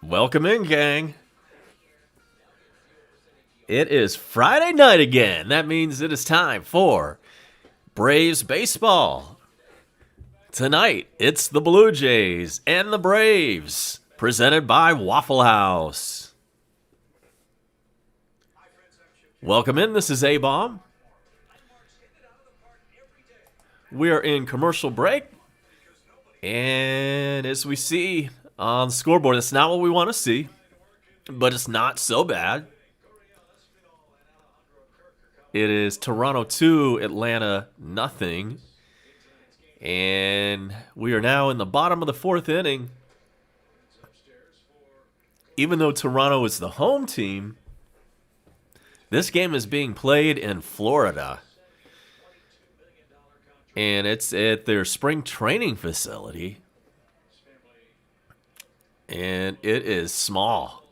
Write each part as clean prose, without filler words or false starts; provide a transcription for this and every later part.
Welcome in, gang. It is Friday night again. That means it is time for Braves baseball. Tonight, it's the Blue Jays and the Braves, presented by Waffle House. Welcome in. This is A-Bomb. We are in commercial break. And as we see on the scoreboard, it's not what we want to see, but it's not so bad. It is Toronto 2, Atlanta nothing. And we are now in the bottom of the fourth inning. Even though Toronto is the home team, this game is being played in Florida. And it's at their spring training facility. And it is small.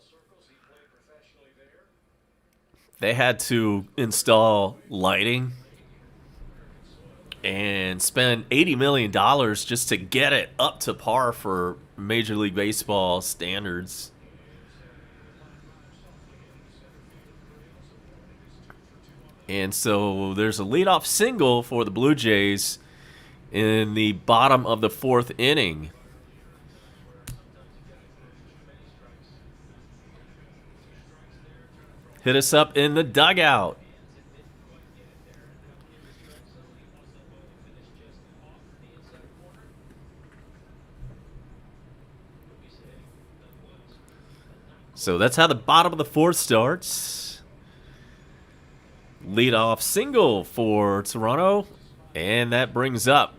They had to install lighting and spend $80 million just to get it up to par for Major League Baseball standards. And so there's a leadoff single for the Blue Jays in the bottom of the fourth inning. Hit us up in the dugout. So that's how the bottom of the fourth starts. Leadoff single for Toronto, and that brings up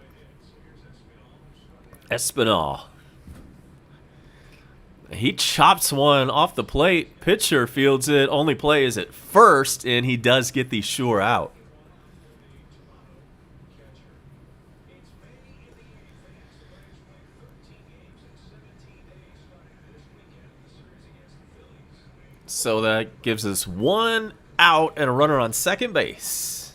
Espinal. He chops one off the plate. Pitcher fields it. Only play is at first, and he does get the sure out. So that gives us one out and a runner on second base.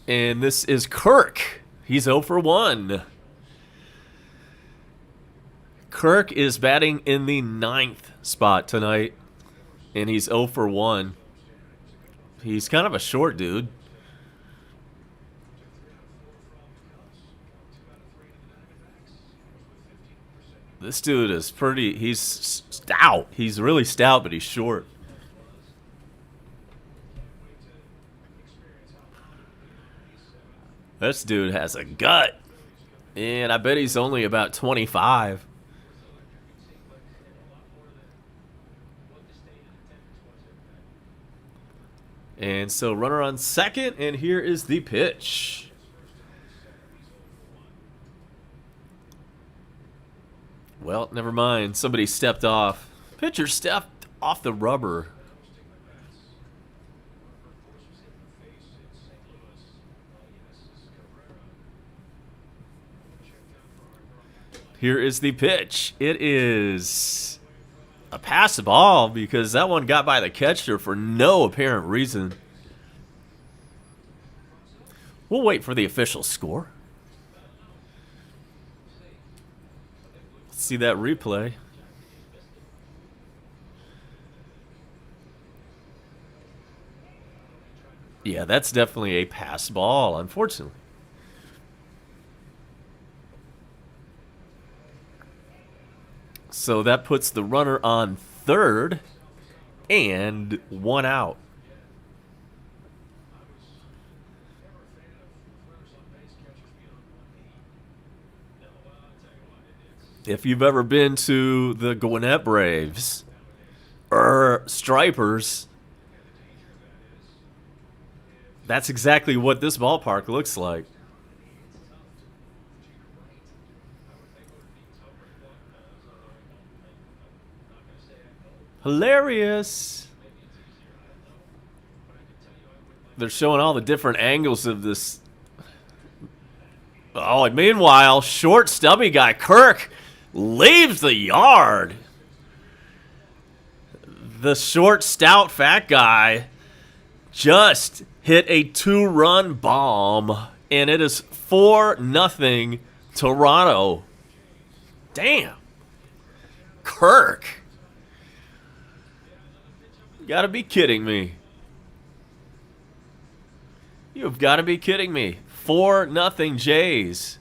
And this is Kirk. He's 0 for 1. Kirk is batting in the 9th spot tonight, and he's 0 for 1. He's kind of a short dude. This dude is he's stout. He's really stout, but he's short. This dude has a gut. And I bet he's only about 25. And so runner on second, and here is the pitch. Well, never mind. Somebody stepped off. Pitcher stepped off the rubber. Here is the pitch. It is a pass ball because that one got by the catcher for no apparent reason. We'll wait for the official score. Let's see that replay. Yeah, that's definitely a pass ball, unfortunately. So that puts the runner on third and one out. If you've ever been to the Gwinnett Braves or Stripers, that's exactly what this ballpark looks like. Hilarious. They're showing all the different angles of this. Oh, and meanwhile, short, stubby guy Kirk leaves the yard. The short, stout, fat guy just hit a 2-run bomb, and it is 4-0 Toronto. Damn. Kirk. You gotta be kidding me. You've got to be kidding me. 4-0 Jays.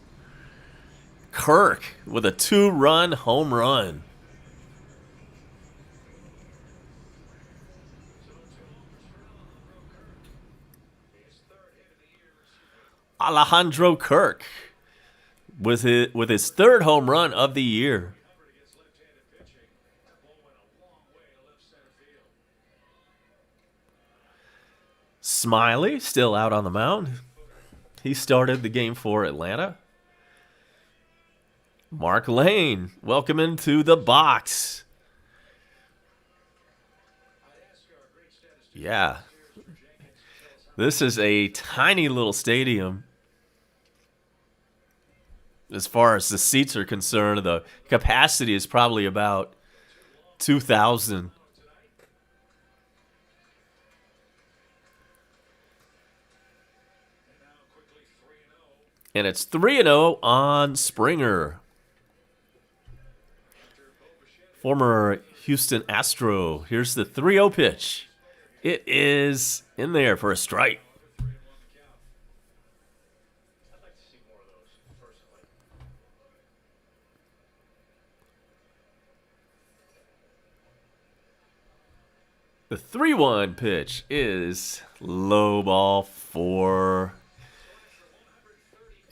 Kirk with a 2-run home run. Alejandro Kirk with his 3rd home run of the year. Smiley still out on the mound. He started the game for Atlanta. Mark Lane, welcome into the box. Yeah. This is a tiny little stadium. As far as the seats are concerned, the capacity is probably about 2,000. And it's 3-0 on Springer. Former Houston Astro. Here's the 3-0 pitch. It is in there for a strike. The 3-1 pitch is low ball 4.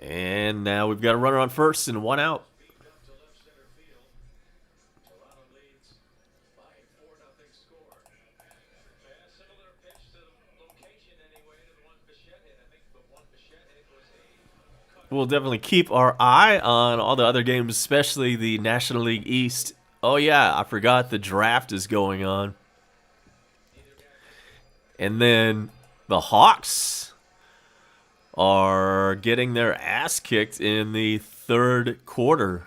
And now we've got a runner on first and 1 out. We'll definitely keep our eye on all the other games, especially the National League East. Oh, yeah, I forgot the draft is going on. And then the Hawks are getting their ass kicked in the 3rd quarter.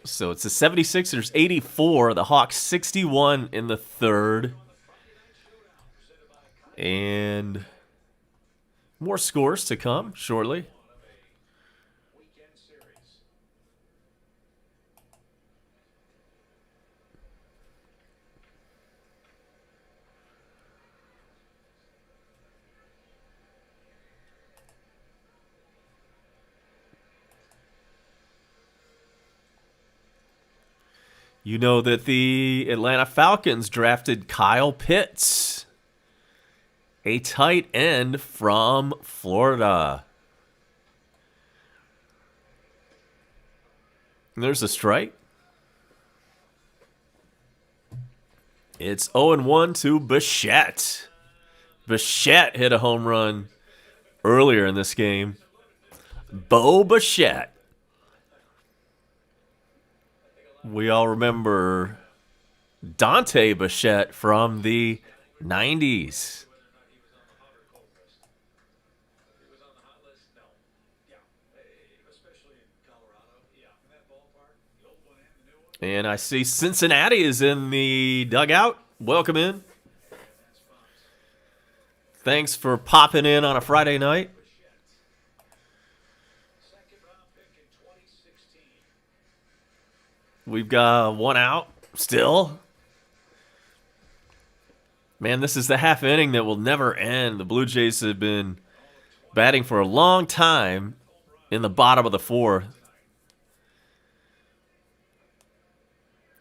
So it's the 76ers 84, the Hawks 61 in the 3rd. And more scores to come shortly. You know that the Atlanta Falcons drafted Kyle Pitts, a tight end from Florida. And there's a strike. It's 0-1 to Bichette. Bichette hit a home run earlier in this game. Bo Bichette. We all remember Dante Bichette from the 90s. And I see Cincinnati is in the dugout. Welcome in. Thanks for popping in on a Friday night. We've got 1 out still. Man, this is the half inning that will never end. The Blue Jays have been batting for a long time in the bottom of the 4th.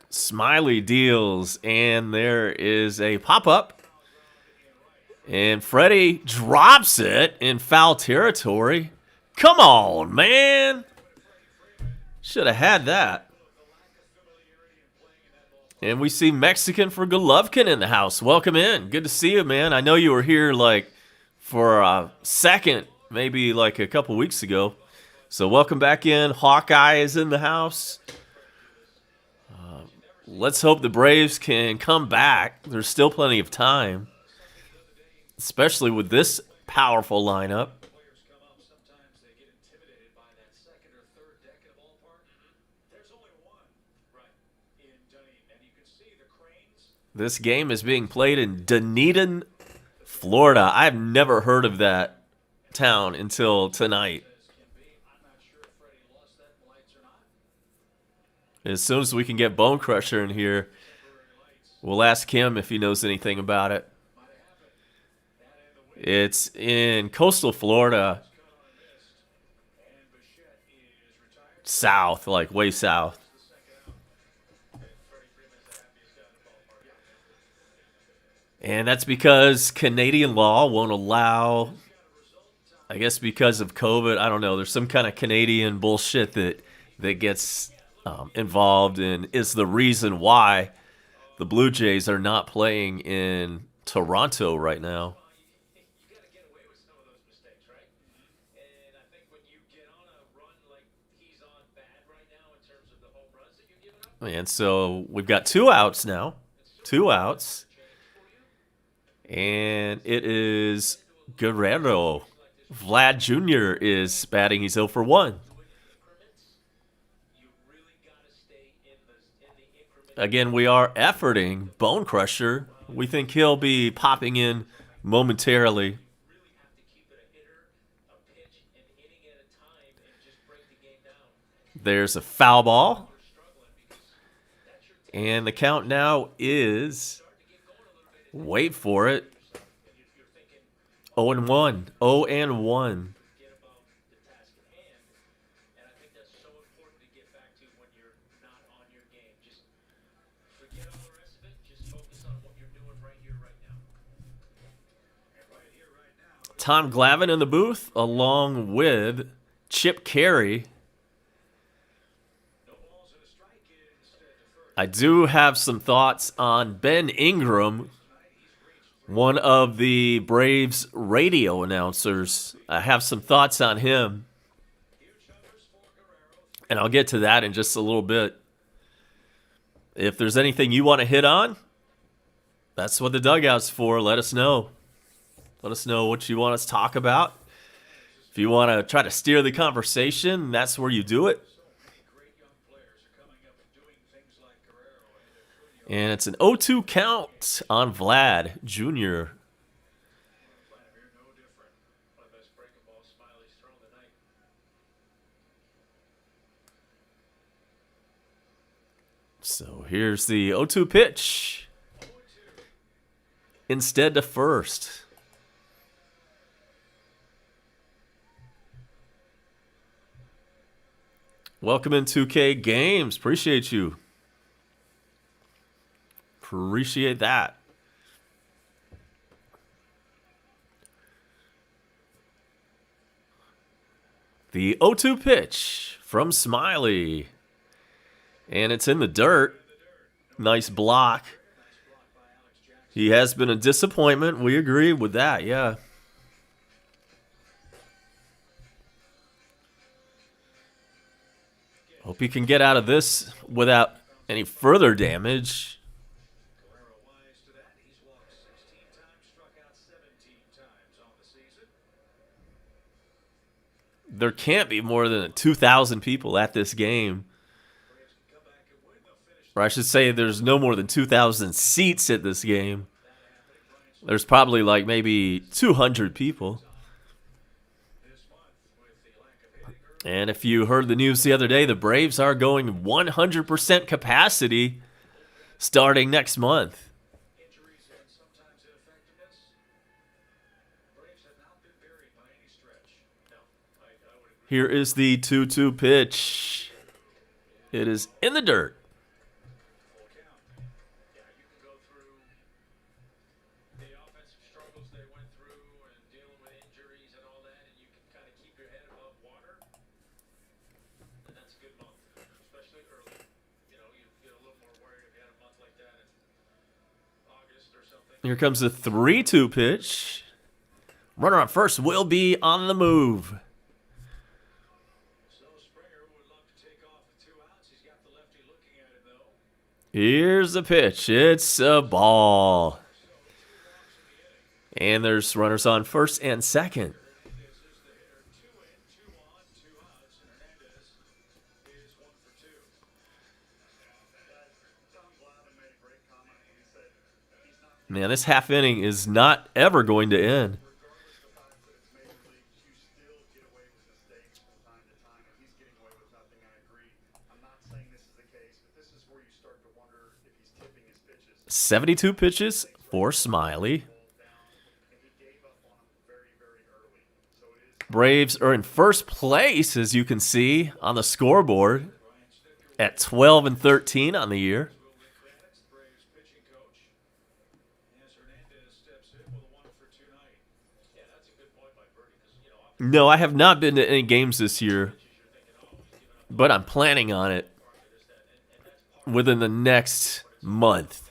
Smiley deals, and there is a pop-up. And Freddie drops it in foul territory. Come on, man. Should have had that. And we see Mexican for Golovkin in the house. Welcome in. Good to see you, man. I know you were here like for a second, maybe like a couple weeks ago. So welcome back in. Hawkeye is in the house. let's hope the Braves can come back. There's still plenty of time, especially with this powerful lineup. This game is being played in Dunedin, Florida. I've never heard of that town until tonight. As soon as we can get Bone Crusher in here, we'll ask him if he knows anything about it. It's in coastal Florida. South, like way south. And that's because Canadian law won't allow, I guess because of COVID, I don't know, there's some kind of Canadian bullshit that gets involved and is the reason why the Blue Jays are not playing in Toronto right now. And so we've got 2 outs now. 2 outs. And it is Guerrero. Vlad Jr. is batting. He's 0 for 1. Again, we are efforting Bone Crusher. We think he'll be popping in momentarily. There's a foul ball. And the count now is, wait for it, 0-1. 0-1. Tom Glavine in the booth, along with Chip Carey. I do have some thoughts on Ben Ingram, one of the Braves radio announcers. I have some thoughts on him, and I'll get to that in just a little bit. If there's anything you want to hit on, that's what the dugout's for. Let us know. Let us know what you want us to talk about. If you want to try to steer the conversation, that's where you do it. And it's an 0-2 count on Vlad Jr. So here's the 0-2 pitch. Instead to first. Welcome in 2K Games. Appreciate you. Appreciate that. The 0-2 pitch from Smiley. And it's in the dirt. Nice block. He has been a disappointment. We agree with that, yeah. Hope he can get out of this without any further damage. There can't be more than 2,000 people at this game. Or I should say there's no more than 2,000 seats at this game. There's probably like maybe 200 people. And if you heard the news the other day, the Braves are going 100% capacity starting next month. Here is the 2-2 pitch. It is in the dirt. Here comes the 3-2 pitch. Runner on first will be on the move. Here's the pitch. It's a ball. And there's runners on first and second. Man, this half inning is not ever going to end. "72 pitches for Smiley." Braves are in first place, as you can see on the scoreboard, at 12-13 on the year. No, I have not been to any games this year, but I'm planning on it within the next month.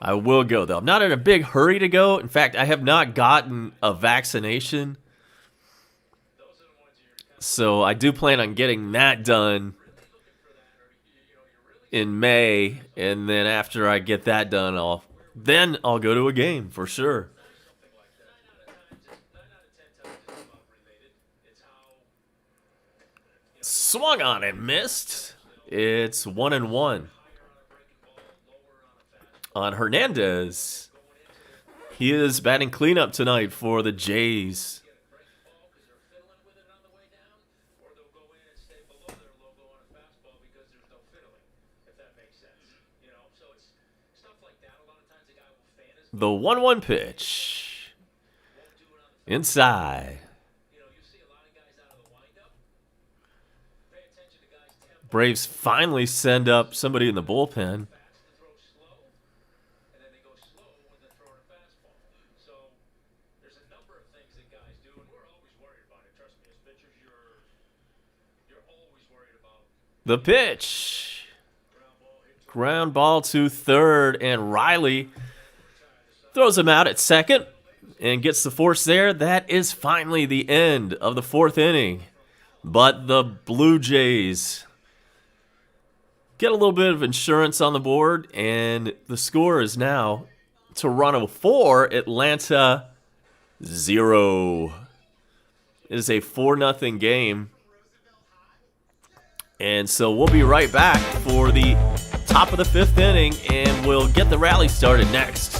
I will go, though. I'm not in a big hurry to go. In fact, I have not gotten a vaccination, so I do plan on getting that done in May, and then after I get that done, I'll go to a game for sure. Swung on and missed. It's 1-1 on Hernandez. He is batting cleanup tonight for the Jays. The 1-1 pitch. Inside. Braves finally send up somebody in the bullpen. The pitch. Ground ball to third, and Riley throws him out at second and gets the force there. That is finally the end of the fourth inning. But the Blue Jays get a little bit of insurance on the board, and the score is now Toronto 4, Atlanta 0. It is a 4-0 game. And so we'll be right back for the top of the fifth inning, and we'll get the rally started next.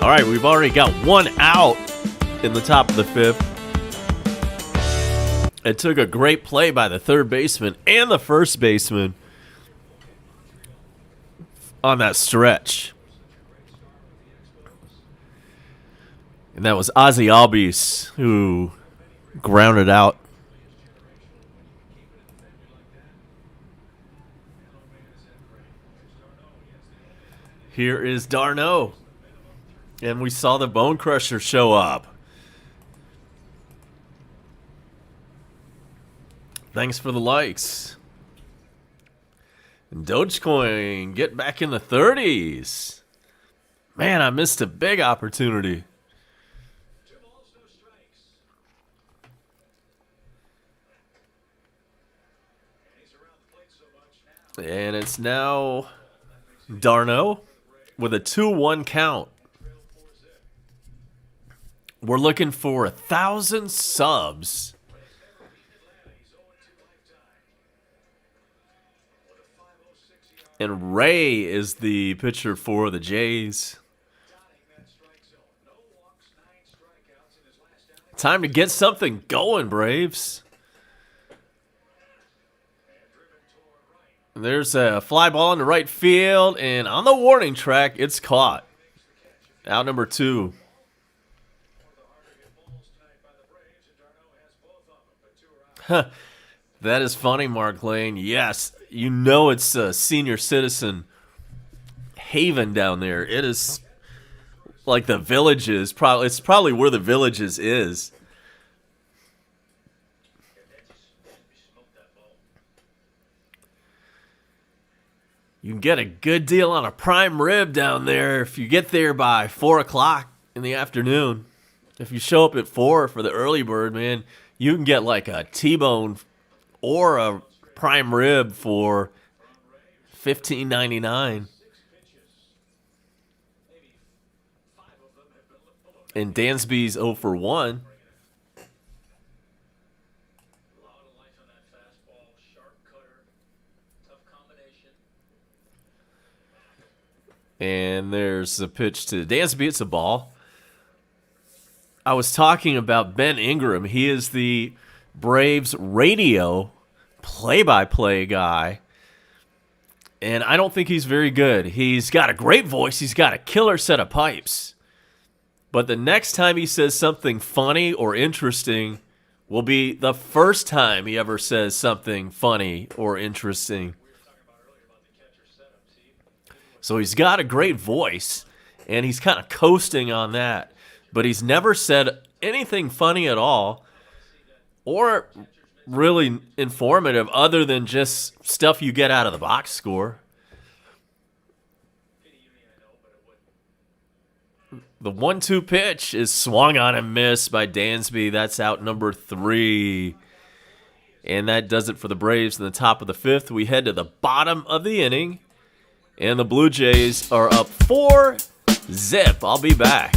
All right, we've already got one out in the top of the fifth. It took a great play by the third baseman and the first baseman on that stretch. And that was Ozzy Albies who grounded out. Here is d'Arnaud. And we saw the Bone Crusher show up. Thanks for the likes. And Dogecoin, get back in the 30s. Man, I missed a big opportunity. And it's now d'Arnaud with a 2-1 count. We're looking for 1,000 subs. And Ray is the pitcher for the Jays. Time to get something going, Braves. There's a fly ball in the right field, and on the warning track, it's caught. Out number 2. That is funny, Mark Lane. Yes, you know it's a senior citizen haven down there. It is like the Villages. It's probably where the Villages is. You can get a good deal on a prime rib down there if you get there by 4 o'clock in the afternoon. If you show up at 4 for the early bird, man, you can get like a T-bone or a prime rib for $15.99. And Dansby's 0 for 1. And there's a pitch to Dansby. It's a ball. I was talking about Ben Ingram. He is the Braves radio play-by-play guy. And I don't think he's very good. He's got a great voice. He's got a killer set of pipes. But the next time he says something funny or interesting will be the first time he ever says something funny or interesting. So he's got a great voice, and he's kind of coasting on that. But he's never said anything funny at all or really informative other than just stuff you get out of the box score. The 1-2 pitch is swung on and missed by Dansby. That's out number 3. And that does it for the Braves in the top of the 5th. We head to the bottom of the inning. And the Blue Jays are up 4-0. I'll be back.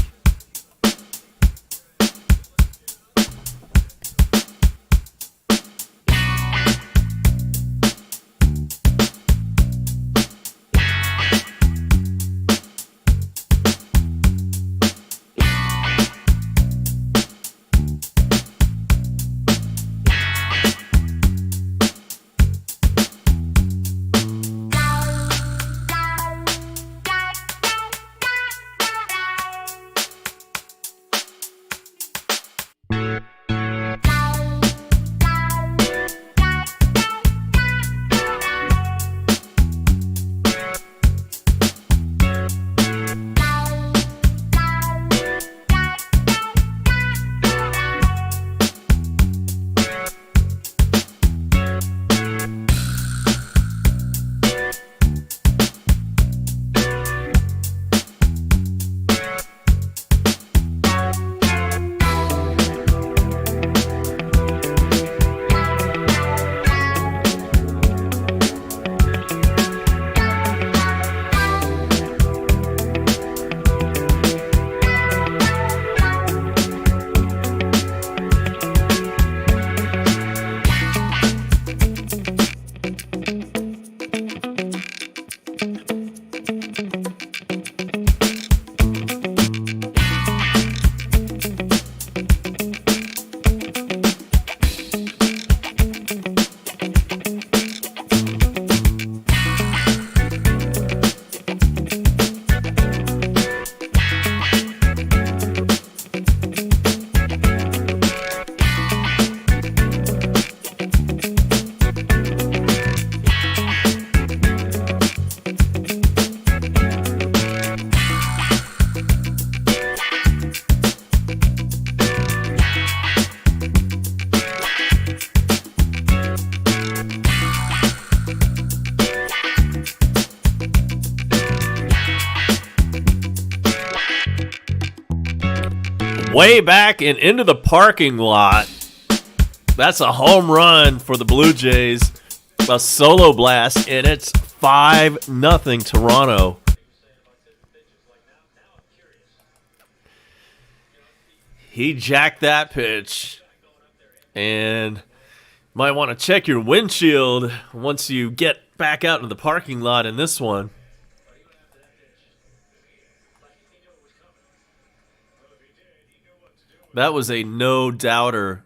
way back and into the parking lot. That's a home run for the Blue Jays. A solo blast, and it's 5-0 Toronto. He jacked that pitch, and might want to check your windshield once you get back out into the parking lot in this one. That was a no-doubter.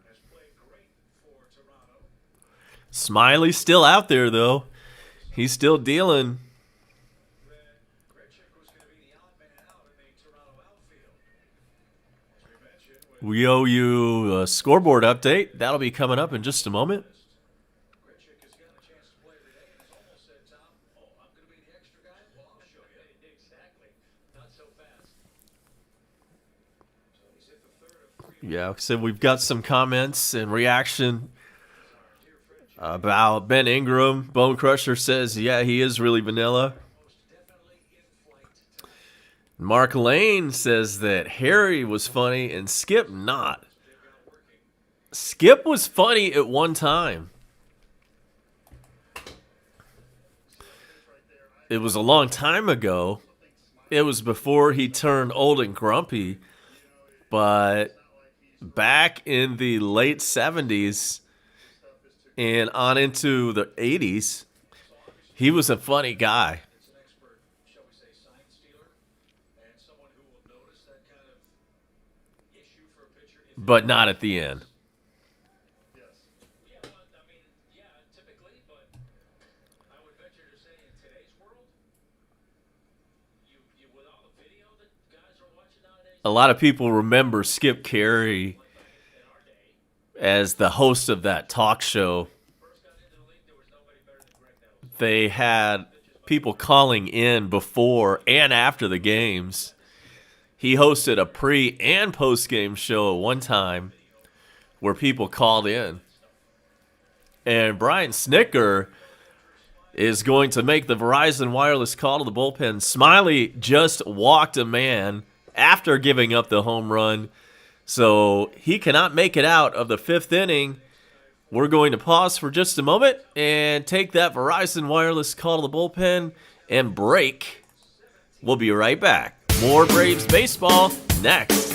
Smiley's still out there, though. He's still dealing. We owe you a scoreboard update. That'll be coming up in just a moment. Yeah, so we've got some comments and reaction about Ben Ingram. Bone Crusher says, yeah, he is really vanilla. Mark Lane says that Harry was funny and Skip not. Skip was funny at one time. It was a long time ago. It was before he turned old and grumpy. But back in the late 70s and on into the 80s, he was a funny guy. But not at the end. A lot of people remember Skip Carey as the host of that talk show. They had people calling in before and after the games. He hosted a pre- and post-game show at one time where people called in. And Brian Snicker is going to make the Verizon wireless call to the bullpen. Smiley just walked a man after giving up the home run, so he cannot make it out of the fifth inning. We're going to pause for just a moment and take that Verizon wireless call to the bullpen and break. We'll be right back. More Braves baseball next.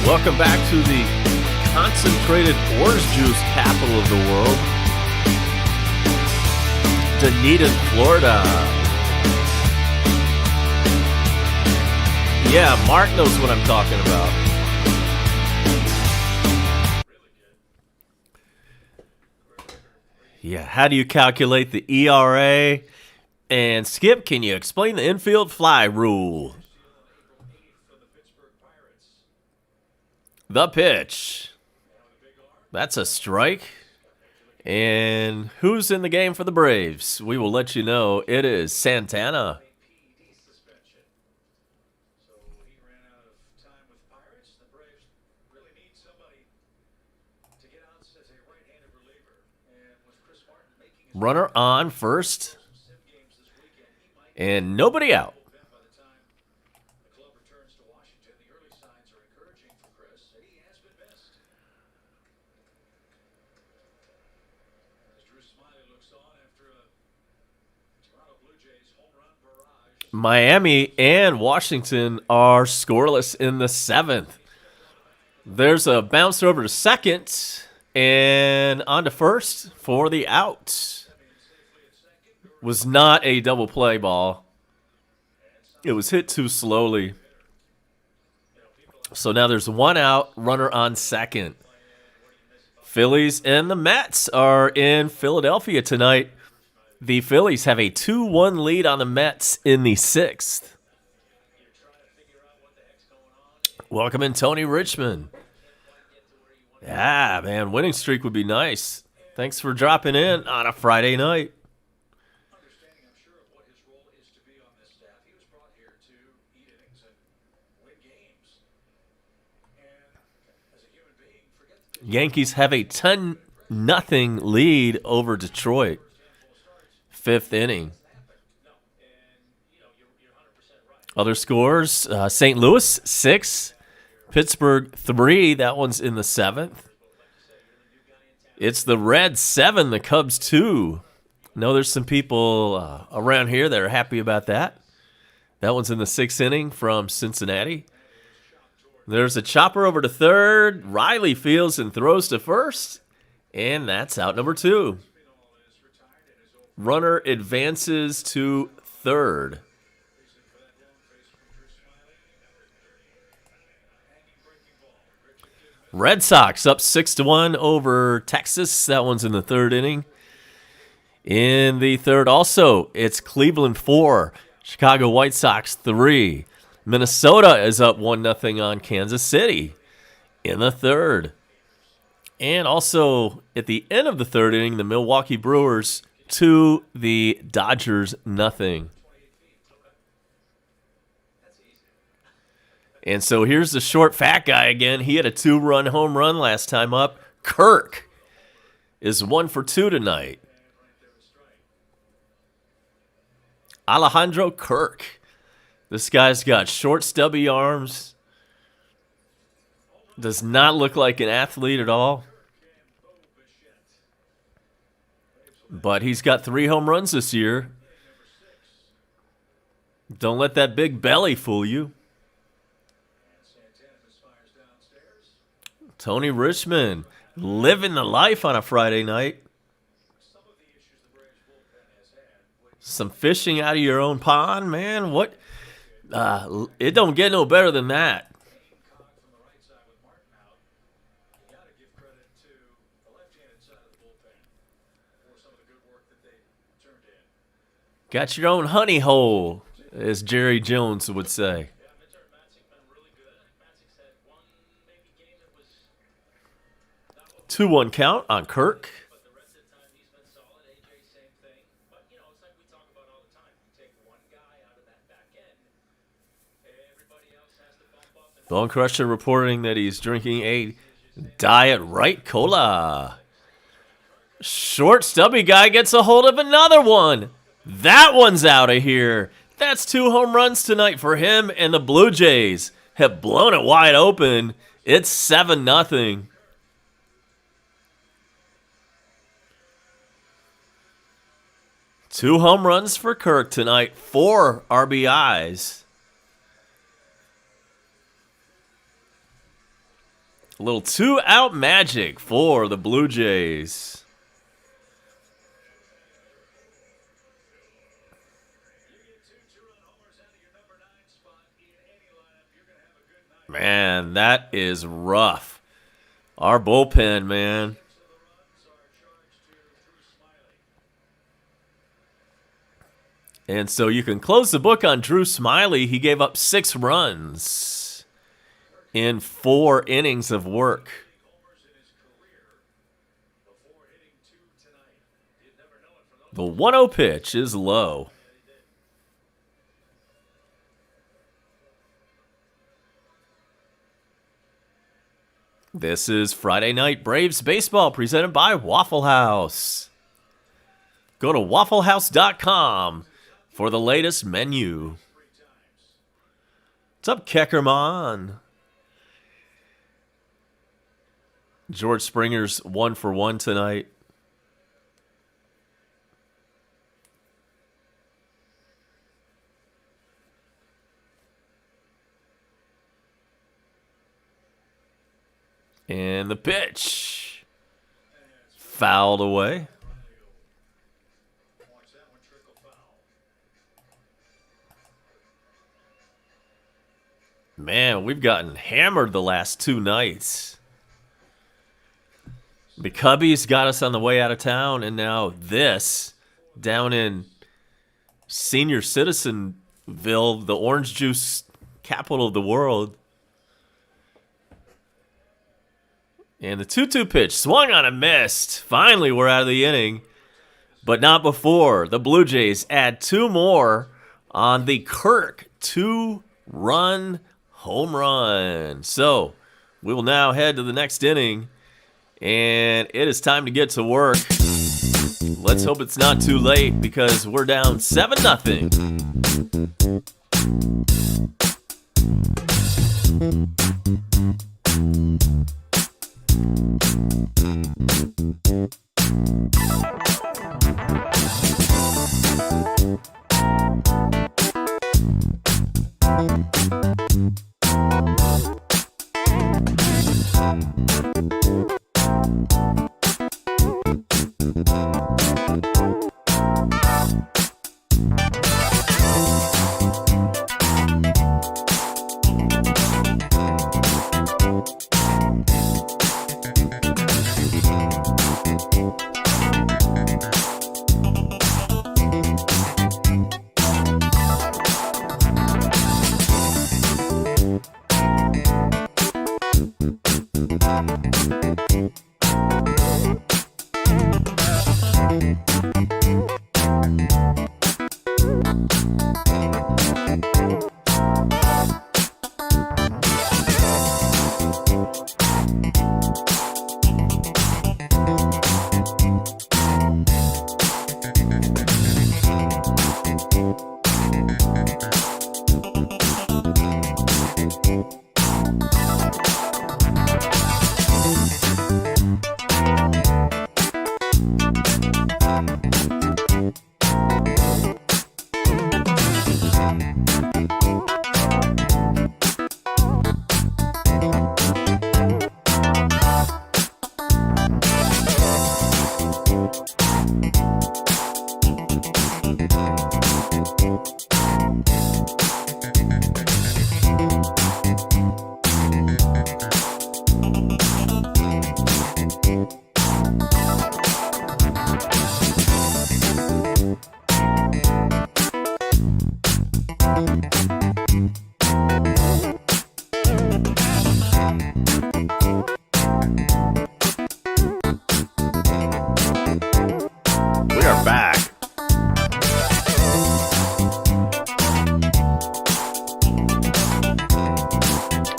Welcome back to the concentrated orange juice capital of the world, Dunedin, Florida. Yeah, Mark knows what I'm talking about. Yeah, how do you calculate the ERA? And Skip, can you explain the infield fly rule? The pitch. That's a strike. And who's in the game for the Braves? We will let you know. It is Santana. Runner on first. And nobody out. Miami and Washington are scoreless in the 7th. There's a bounce over to second and on to first for the out. Was not a double play ball. It was hit too slowly. So now there's one out, runner on second. Phillies and the Mets are in Philadelphia tonight. The Phillies have a 2-1 lead on the Mets in the 6th. Welcome in, Tony Richmond. Yeah, man, winning streak would be nice. Thanks for dropping in on a Friday night. Yankees have a 10-0 lead over Detroit. 5th inning. Other scores, St. Louis 6, Pittsburgh 3. That one's in the 7th. It's the Reds 7, the Cubs 2. No, there's some people around here that are happy about that. That one's in the 6th inning from Cincinnati. There's a chopper over to third. Riley fields and throws to first. And that's out number 2. Runner advances to third. Red Sox up 6-1 over Texas. That one's in the 3rd inning. In the 3rd also, it's Cleveland 4, Chicago White Sox 3. Minnesota is up 1-0 on Kansas City in the 3rd. And also at the end of the 3rd inning, the Milwaukee Brewers 2, the Dodgers 0. And so here's the short fat guy again. He had a 2-run home run last time up. Kirk is 1 for 2 tonight. Alejandro Kirk. This guy's got short, stubby arms. Does not look like an athlete at all. But he's got 3 home runs this year. Don't let that big belly fool you. Tony Richmond living the life on a Friday night. Some fishing out of your own pond, man. What? It don't get no better than that. Got your own honey hole, as Jerry Jones would say. 2-1 count on Kirk. Bone Crusher reporting that he's drinking a Diet Right Cola. Short, stubby guy gets a hold of another one. That one's out of here. That's 2 home runs tonight for him, and the Blue Jays have blown it wide open. It's 7-0. Two home runs for Kirk tonight, 4 RBIs. A little 2-out magic for the Blue Jays. Man, that is rough. Our bullpen, man. And so you can close the book on Drew Smiley. He gave up 6 runs in 4 innings of work. The 1-0 pitch is low. This is Friday Night Braves Baseball presented by Waffle House. Go to wafflehouse.com for the latest menu. What's up, Keckerman? George Springer's 1 for 1 tonight. And the pitch. Fouled away. Man, we've gotten hammered the last 2 nights. The Cubbies got us on the way out of town, and now this down in Senior Citizenville, the orange juice capital of the world. And the 2-2 pitch swung on and missed. Finally, we're out of the inning, but not before the Blue Jays add 2 more on the Kirk 2-run home run. So we will now head to the next inning, and it is time to get to work. Let's hope it's not too late because we're down 7-0.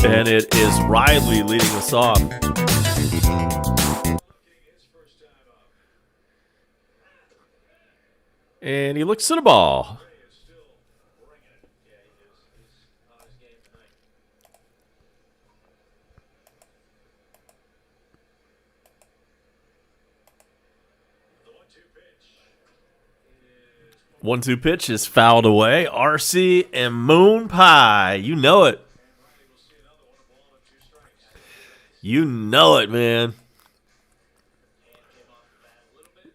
And it is Riley leading us off. And he looks at the ball. One-two pitch is fouled away. RC and Moon Pie. You know it. You know it, man.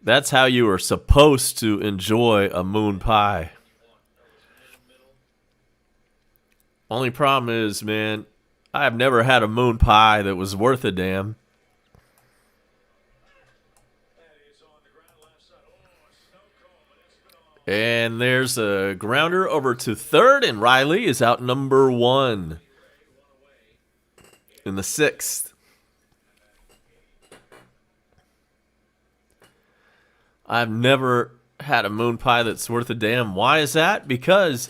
That's how you are supposed to enjoy a moon pie. Only problem is, man, I have never had a moon pie that was worth a damn. And there's a grounder over to third, and Riley is out number 1. in the 6th. I've never had a moon pie that's worth a damn. Why is that? Because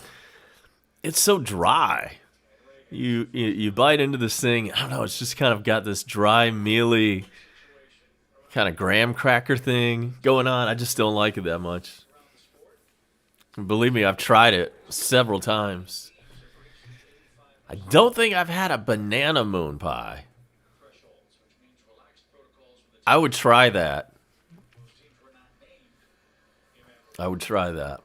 it's so dry. You bite into this thing, I don't know, it's just kind of got this dry, mealy, kind of graham cracker thing going on. I just don't like it that much. Believe me, I've tried it several times. I don't think I've had a banana moon pie. I would try that. I would try that.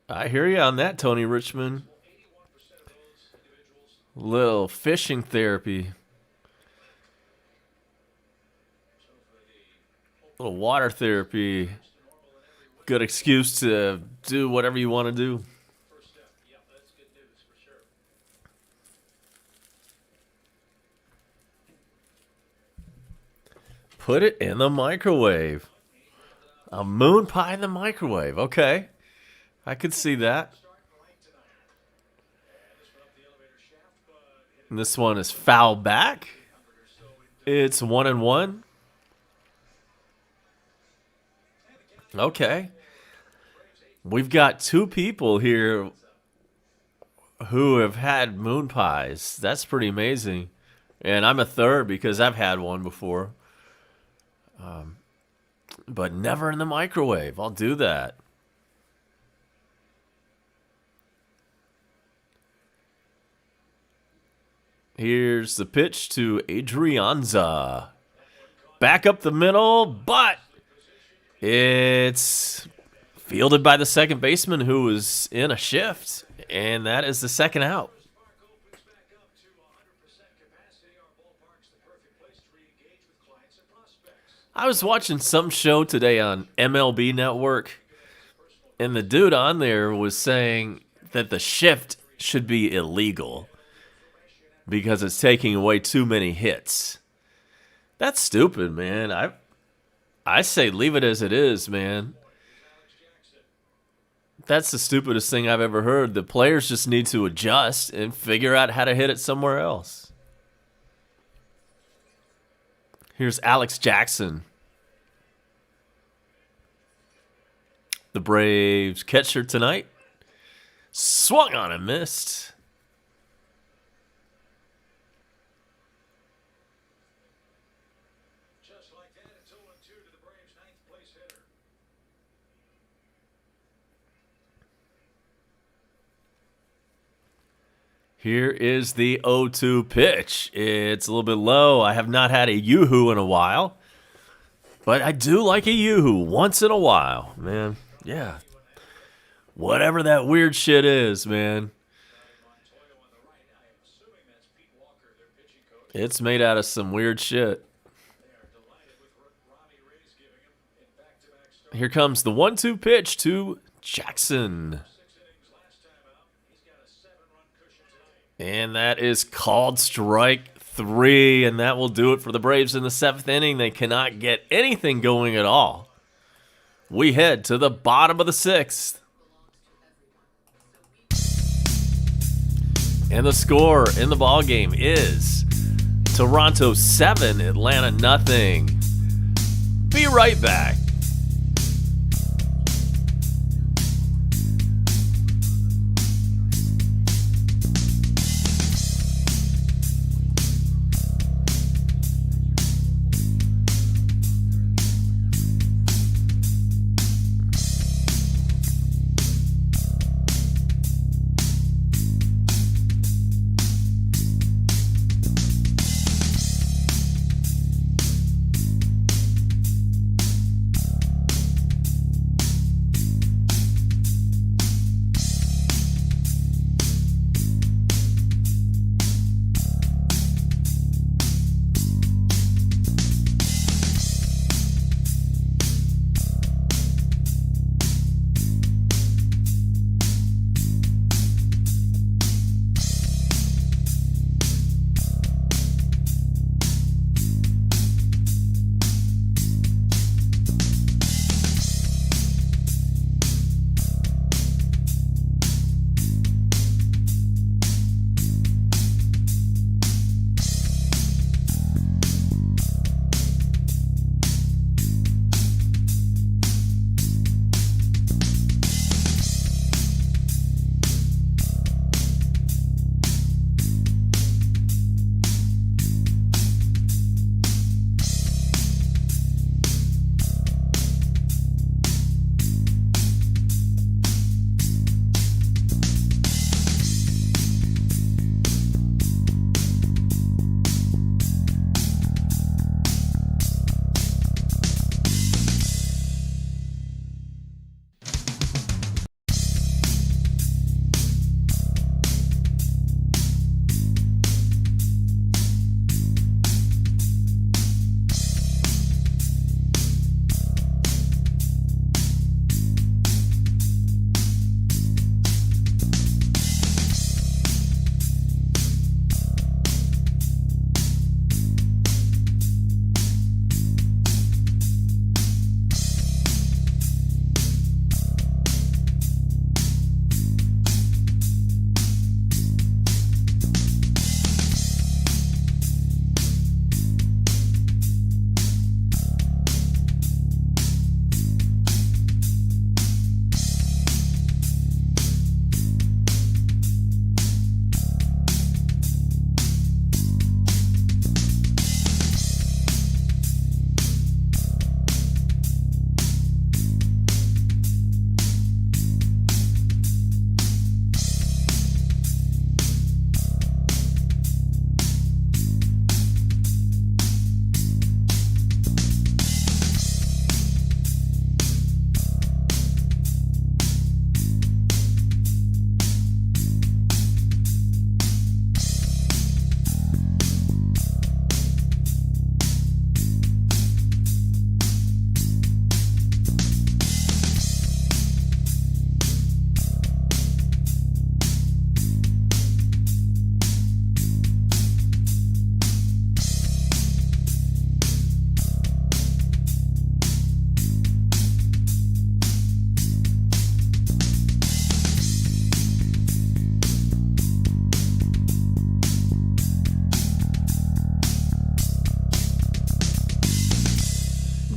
I hear you on that, Tony Richmond. Little fishing therapy. Little water therapy. Good excuse to do whatever you want to do. Put it in the microwave. A moon pie in the microwave. Okay. I could see that. And this one is foul back. It's 1-1. Okay. We've got 2 people here who have had moon pies. That's pretty amazing. And I'm a third because I've had one before. But never in the microwave. I'll do that. Here's the pitch to Adrianza. Back up the middle, but it's fielded by the second baseman who was in a shift, and that is the second out. I was watching some show today on MLB Network, and the dude on there was saying that the shift should be illegal because it's taking away too many hits. That's stupid, man. I say leave it as it is, man. That's the stupidest thing I've ever heard. The players just need to adjust and figure out how to hit it somewhere else. Here's Alex Jackson. The Braves catcher tonight. Swung on and missed. Just like that, it's 0-2 to the Braves' 9th place hitter. Here is the 0-2 pitch. It's a little bit low. I have not had a yoo-hoo in a while. But I do like a yoo-hoo once in a while, man. Yeah. Whatever that weird shit is, man. It's made out of some weird shit. Here comes the 1-2 pitch to Jackson. And that is called strike 3, and that will do it for the Braves in the 7th inning. They cannot get anything going at all. We head to the bottom of the 6th. And the score in the ballgame is Toronto 7, Atlanta nothing. Be right back.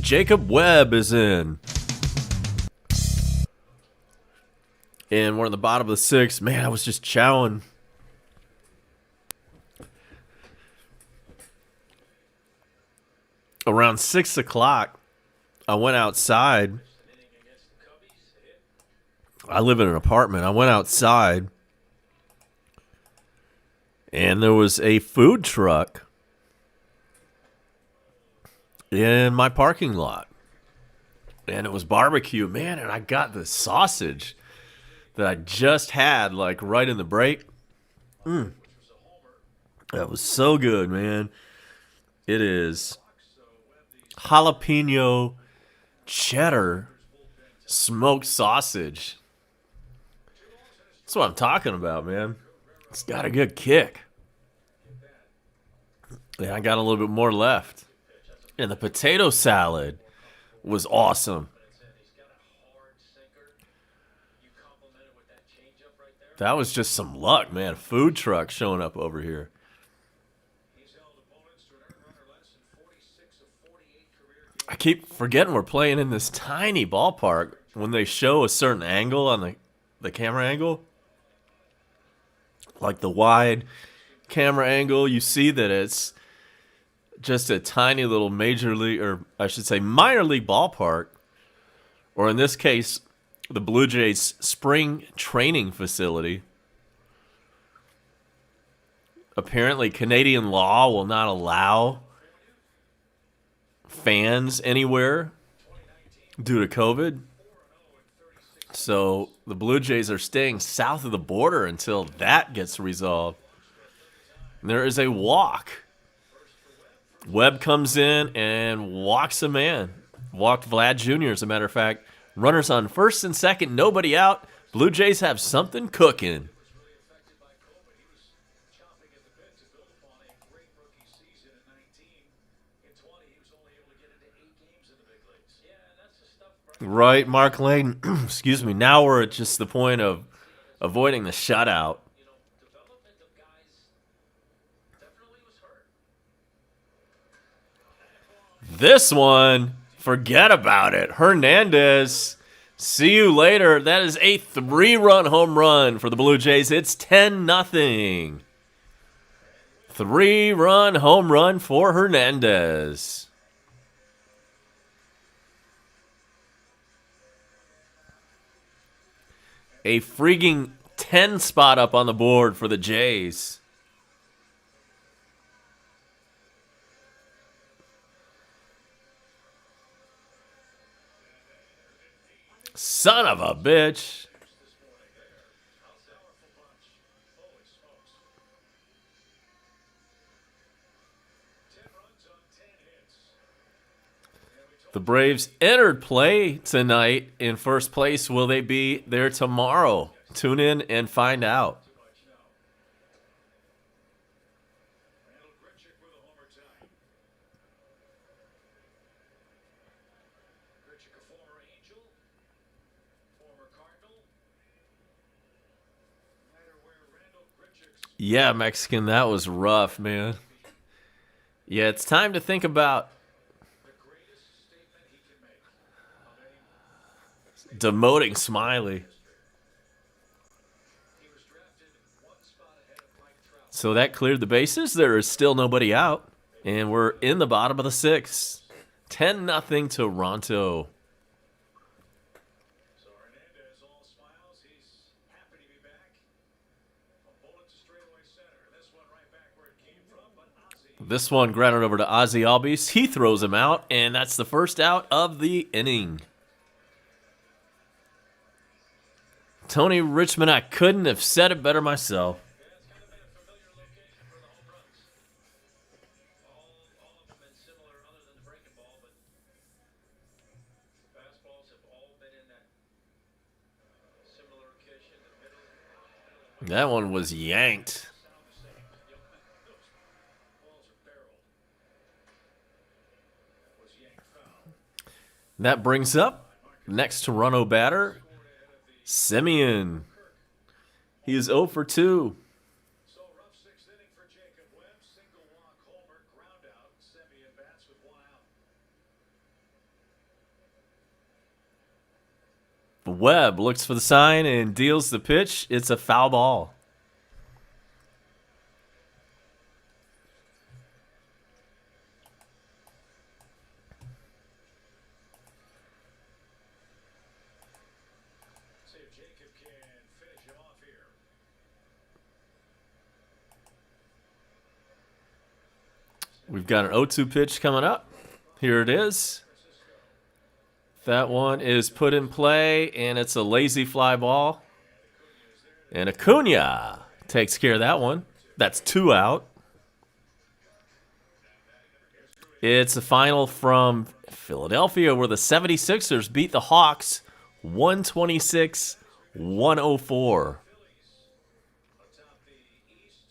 Jacob Webb is in. And we're in the bottom of the sixth. Man, I was just chowing. Around 6 o'clock, I went outside. I live in an apartment. I went outside, and there was a food truck in my parking lot. And it was barbecue, man, and I got the sausage that I just had, like, right in the break. That was so good, man. It is jalapeno cheddar smoked sausage. That's what I'm talking about, man. It's got a good kick. Yeah, I got a little bit more left. And the potato salad was awesome. That was just some luck, man. Food truck showing up over here. I keep forgetting we're playing in this tiny ballpark. When they show a certain angle on the camera angle, like the wide camera angle, you see that it's just a tiny little major league, or I should say minor league ballpark, or in this case, the Blue Jays spring training facility. Apparently, Canadian law will not allow fans anywhere due to COVID. So the Blue Jays are staying south of the border until that gets resolved. And there is a walk. Webb comes in and walks a man. Walked Vlad Jr., as a matter of fact. Runners on first and second, nobody out. Blue Jays have something cooking. Right, Mark Lane. Excuse me. Now we're at just the point of avoiding the shutout. This one, forget about it. Hernandez, see you later. That is a 3-run home run for the Blue Jays. It's 10-0. 3-run home run for Hernandez. A freaking 10 spot up on the board for the Jays. Son of a bitch. The Braves entered play tonight in first place. Will they be there tomorrow? Tune in and find out. Yeah, Mexican, that was rough, man. Yeah, it's time to think about demoting Smiley. So that cleared the bases. There is still nobody out. And we're in the bottom of the sixth. 10-0 Toronto. This one grounded over to Ozzy Albies. He throws him out, and that's the first out of the inning. Tony Richmond, I couldn't have said it better myself. That one was yanked. That brings up next Toronto batter, Semien. He is 0 for 2. So rough sixth inning for Jacob Webb. Single walk homer, ground out. Semien bats with 1 out. Webb looks for the sign and deals the pitch. It's a foul ball. See if Jacob can finish it off here. We've got an 0-2 pitch coming up. Here it is. That one is put in play, and it's a lazy fly ball. And Acuna takes care of that one. That's 2 out. It's a final from Philadelphia where the 76ers beat the Hawks 126-104. Atop the East.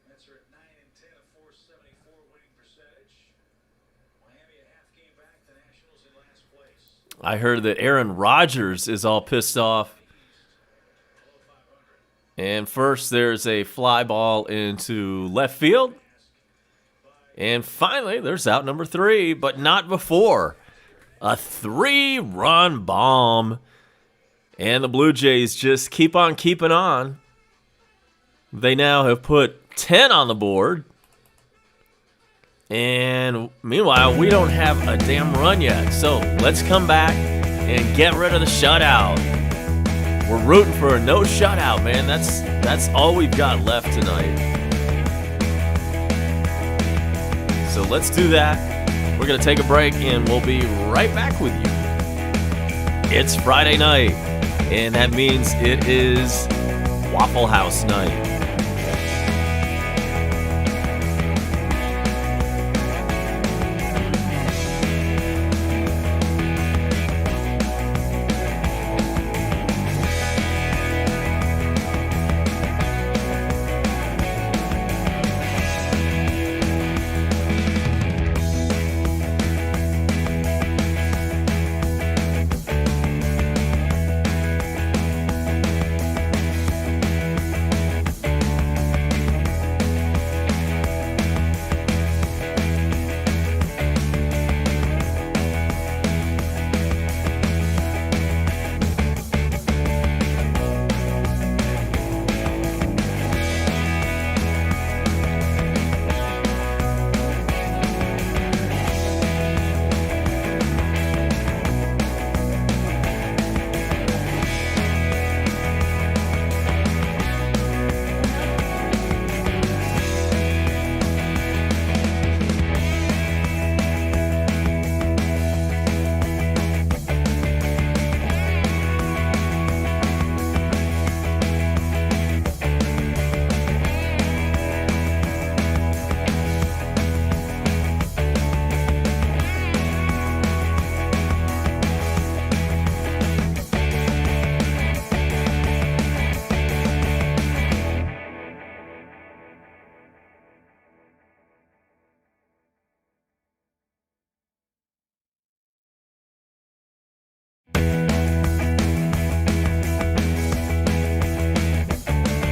Mets are at 9-10, a 474 winning percentage. Miami a half game back. The Nationals in last place. I heard that Aaron Rodgers is all pissed off. And first, there's a fly ball into left field. And finally, there's out number 3, but not before. A 3-run bomb. And the Blue Jays just keep on keeping on. They now have put 10 on the board. And meanwhile, we don't have a damn run yet. So let's come back and get rid of the shutout. We're rooting for a no shutout, man. That's all we've got left tonight. So let's do that. We're going to take a break, and we'll be right back with you. It's Friday night, and that means it is Waffle House night.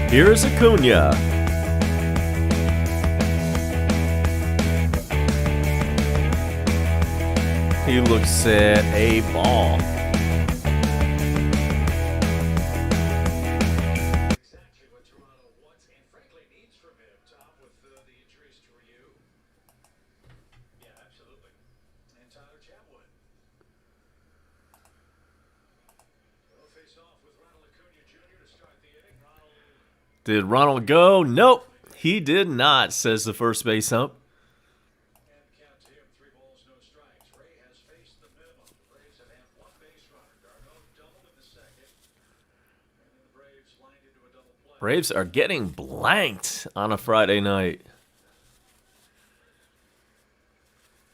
Here's Acuna. He looks at a ball. Exactly what Toronto wants and frankly needs from him, Tom, with the injuries to Ryu. Yeah, absolutely. And Tyler Chatwood. They'll face off with Ronald Acuna Jr. to start the inning. Did Ronald go? Nope, he did not, says the first base ump. And count to him, 3 balls, no strikes. Ray has faced the minimum. The Braves have had 1 base runner. Darno doubled in the second. And then the Braves lined into a double play. Braves are getting blanked on a Friday night.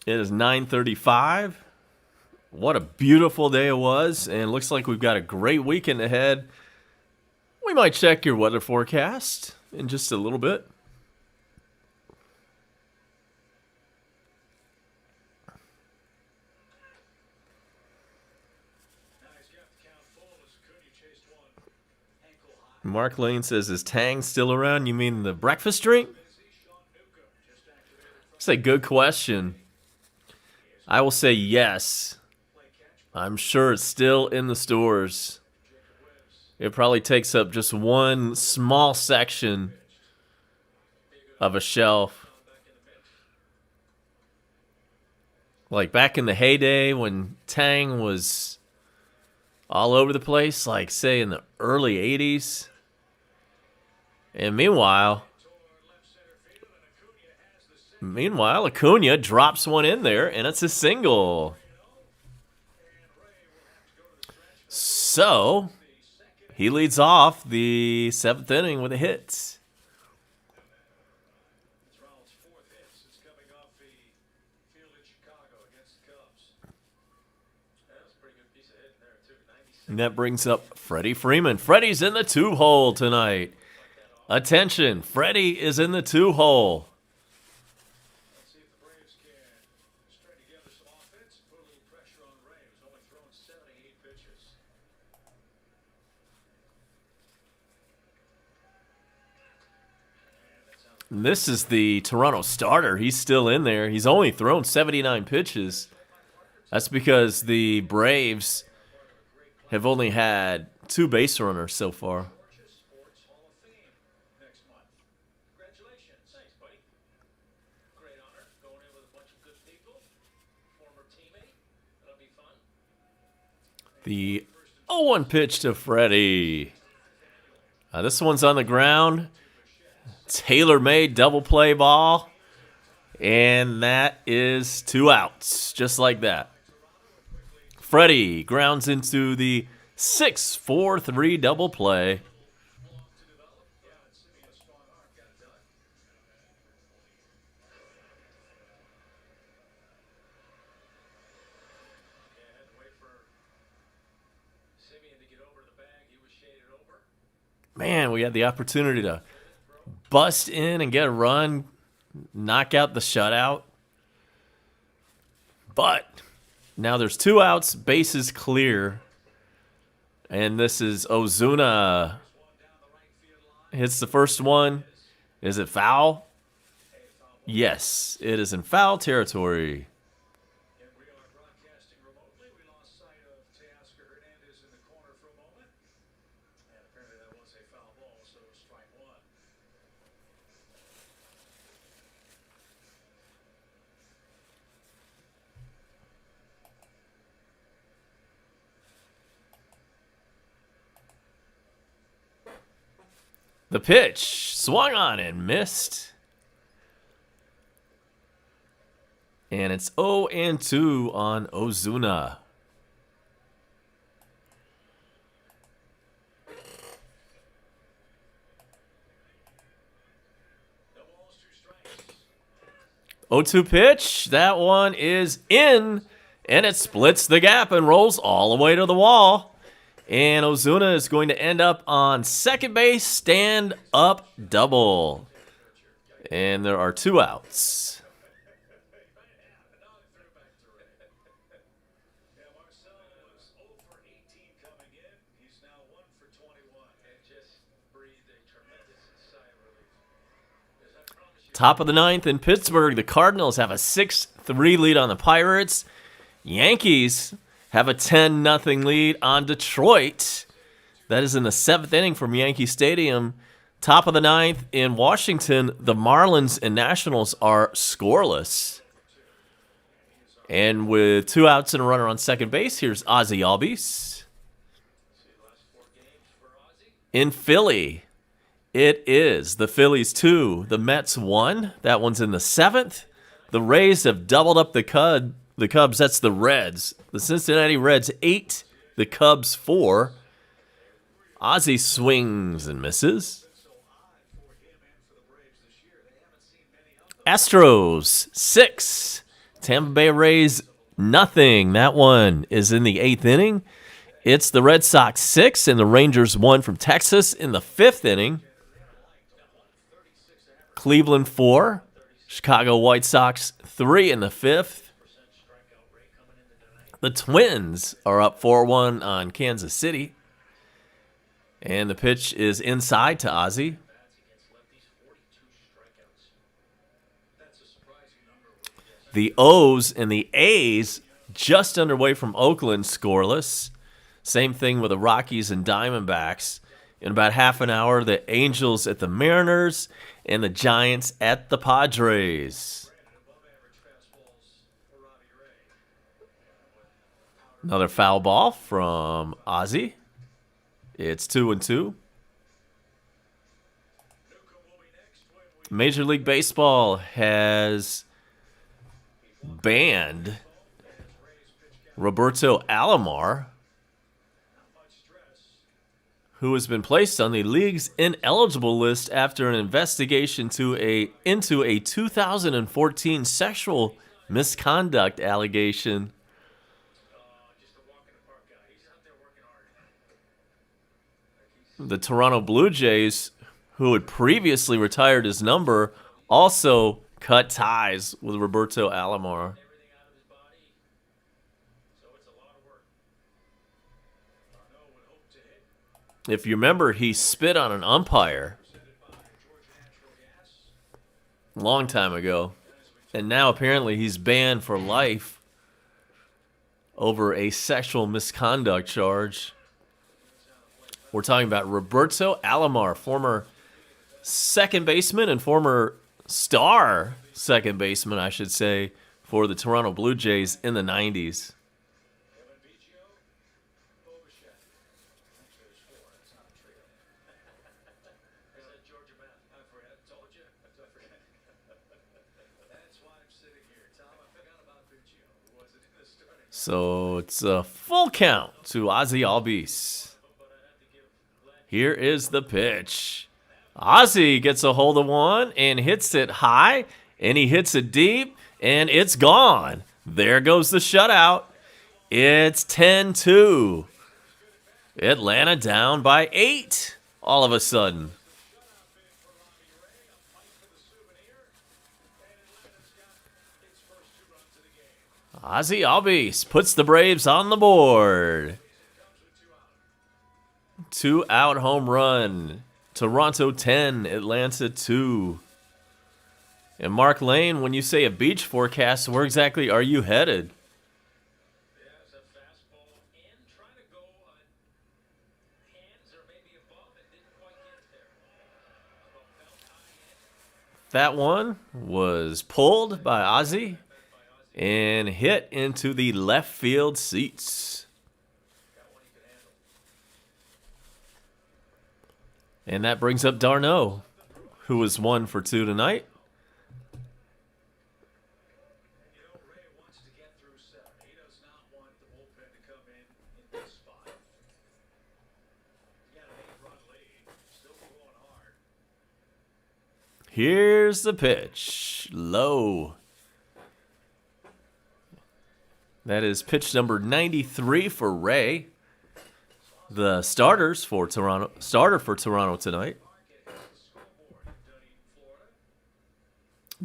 It is 9:35. What a beautiful day it was, and it looks like we've got a great weekend ahead. We might check your weather forecast in just a little bit. Now he's got the count full as Acuna chased one. Ankle high. Mark Lane says, is Tang still around? You mean the breakfast drink? Busy. Sean Newcomb just activated from That's a good question. I will say yes. play catch. I'm sure it's still in the stores. It probably takes up just one small section of a shelf. Like back in the heyday when Tang was all over the place, like say in the early 80s. And meanwhile, Acuna drops one in there, and it's a single. So, he leads off the 7th inning with a hit. It's Ronald's 4th hit since coming off the field in Chicago against the Cubs. That was a pretty good piece of hit in there, too. 96. And that brings up Freddie Freeman. Freddie's in the 2-hole tonight. Attention, Freddie is in the 2-hole. Let's see if the Braves can string together some offense and put a little pressure on Ray, who's only thrown 78 pitches. This is the Toronto starter. He's still in there. He's only thrown 79 pitches. That's because the Braves have only had 2 base runners so far. Sports Hall of Fame next month. Congratulations. Thanks, buddy. Great honor. Going in with a bunch of good people. Former teammate. That'll be fun. The 0-1 pitch to Freddie. This one's on the ground. Tailor-made double play ball. And that is 2 outs. Just like that. Freddie grounds into the 6-4-3 double play. Man, we had the opportunity to bust in and get a run, knock out the shutout. But now there's 2 outs, bases clear. And this is Ozuna. Hits the first one. Is it foul? Yes, it is in foul territory. And we are broadcasting remotely. We lost sight of Teoscar Hernandez in the corner for a moment. And apparently that was a foul ball, so strike 1. The pitch swung on and missed. And it's 0-2 on Ozuna. No balls, 2 strikes. 0-2 pitch. That one is in. And it splits the gap and rolls all the way to the wall. And Ozuna is going to end up on second base, stand up double. And there are 2 outs. Yeah, Marcel was 0 for 18 coming in. He's now 1 for 21 and just breathed a tremendous sigh of relief. As I promise you, Top of the 9th in Pittsburgh, the Cardinals have a 6-3 lead on the Pirates. Yankees have a 10-0 lead on Detroit. That is in the 7th inning from Yankee Stadium. Top of the 9th in Washington, the Marlins and Nationals are scoreless. And with 2 outs and a runner on second base, here's Ozzie Albies. see the last 4 games for Ozzie. In Philly, it is the Phillies 2, the Mets 1. That one's in the 7th. The Rays have doubled up the Cubs. That's the Reds. The Cincinnati Reds 8, the Cubs 4. Ozzie swings and misses. So odd for him and for the Braves this year. They haven't seen many of Astros 6, Tampa Bay Rays nothing. That one is in the 8th inning. It's the Red Sox 6 and the Rangers 1 from Texas in the 5th inning. Cleveland 4, Chicago White Sox 3 in the 5th. The Twins are up 4-1 on Kansas City. And the pitch is inside to Ozzie. The O's and the A's just underway from Oakland, scoreless. Same thing with the Rockies and Diamondbacks. In about half an hour, the Angels at the Mariners and the Giants at the Padres. Another foul ball from Ozzie. It's 2-2. Major League Baseball has banned Roberto Alomar, who has been placed on the league's ineligible list after an investigation into a 2014 sexual misconduct allegation. The Toronto Blue Jays, who had previously retired his number, also cut ties with Roberto Alomar. If you remember, he spit on an umpire a long time ago, and now apparently he's banned for life over a sexual misconduct charge. We're talking about Roberto Alomar, former second baseman and former star second baseman, I should say, for the Toronto Blue Jays in the 90s. So it's a full count to Ozzie Albies. Here is the pitch. Ozzie gets a hold of one and hits it high, and he hits it deep, and it's gone. There goes the shutout. It's 10-2. Atlanta down by 8 all of a sudden. Ozzie Albies puts the Braves on the board. 2-out home run. Toronto 10, Atlanta 2. And Mark Lane, when you say a beach forecast, where exactly are you headed? That one was pulled by Ozzie and hit into the left field seats. And that brings up d'Arnaud, who was 1 for 2 tonight. Ray wants to get through 7. He does not want the bullpen to come in this spot. He got an 8-run lead. Still going hard. Here's the pitch. Low. That is pitch number 93 for Ray. The starter for Toronto tonight.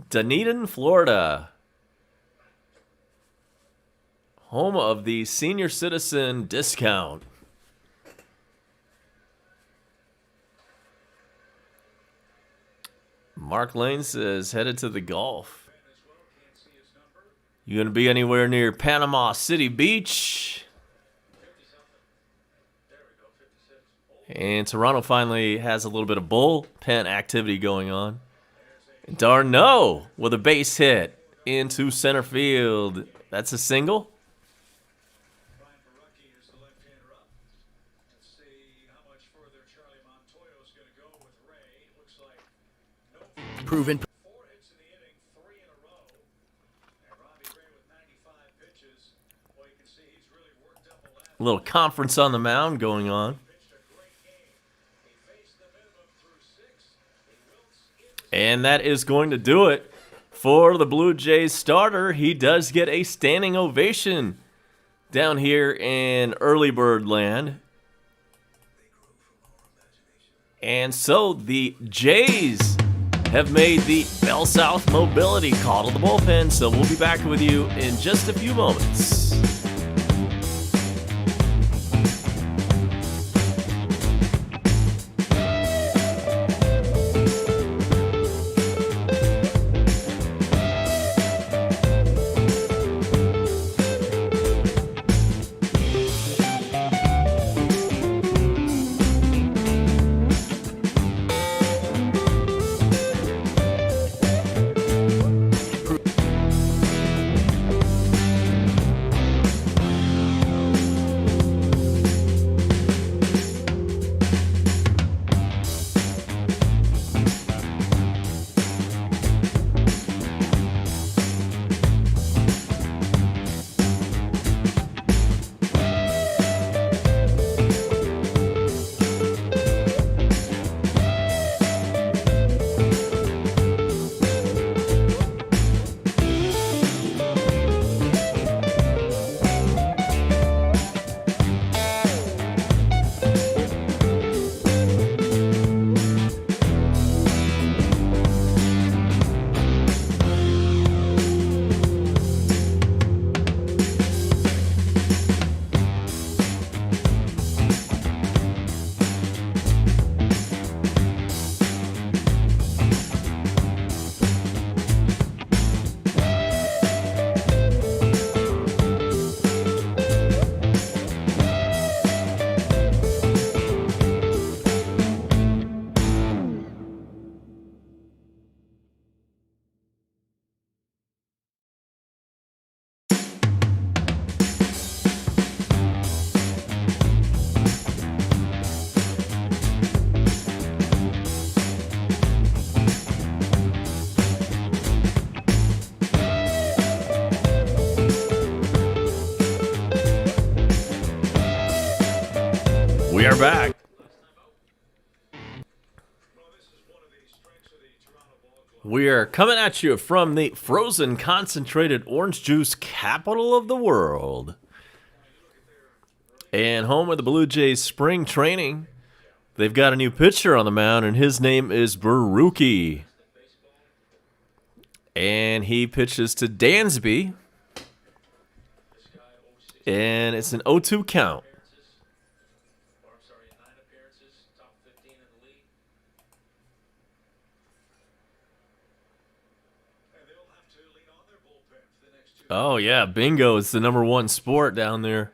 Dunedin, Florida. Home of the senior citizen discount. Mark Lane says headed to the Gulf. You gonna be anywhere near Panama City Beach? And Toronto finally has a little bit of bullpen activity going on. d'Arnaud with a base hit into center field. That's a single. Proven. 4 hits in the inning, 3 in a row. And Robbie Ray with 95 pitches. Well, you can see he's really worked up a last. A little conference on the mound going on. Pitched a great game. He faced the minimum through 6. He wilts in. And that is going to do it for the Blue Jays starter. He does get a standing ovation down here in Early Bird Land. And so the Jays have made the Bell South Mobility call to the bullpen. So we'll be back with you in just a few moments. We are back. We are coming at you from the frozen concentrated orange juice capital of the world. And home of the Blue Jays spring training. They've got a new pitcher on the mound, and his name is Baruki. And he pitches to Dansby. And it's an 0-2 count. Oh, yeah, bingo is the #1 sport down there.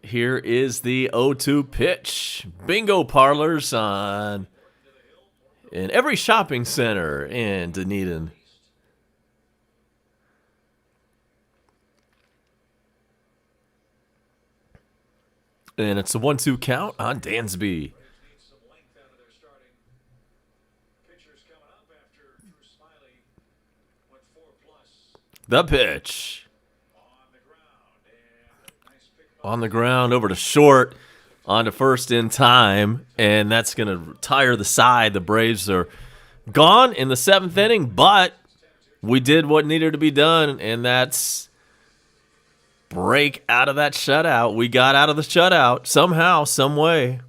Here is the 0-2 pitch. Bingo parlors in every shopping center in Dunedin. And it's a 1-2 count on Dansby. The pitch. On the ground, over to short, on to first in time, and that's going to tire the side. The Braves are gone in the 7th inning, but we did what needed to be done, and that's break out of that shutout. We got out of the shutout somehow, some way.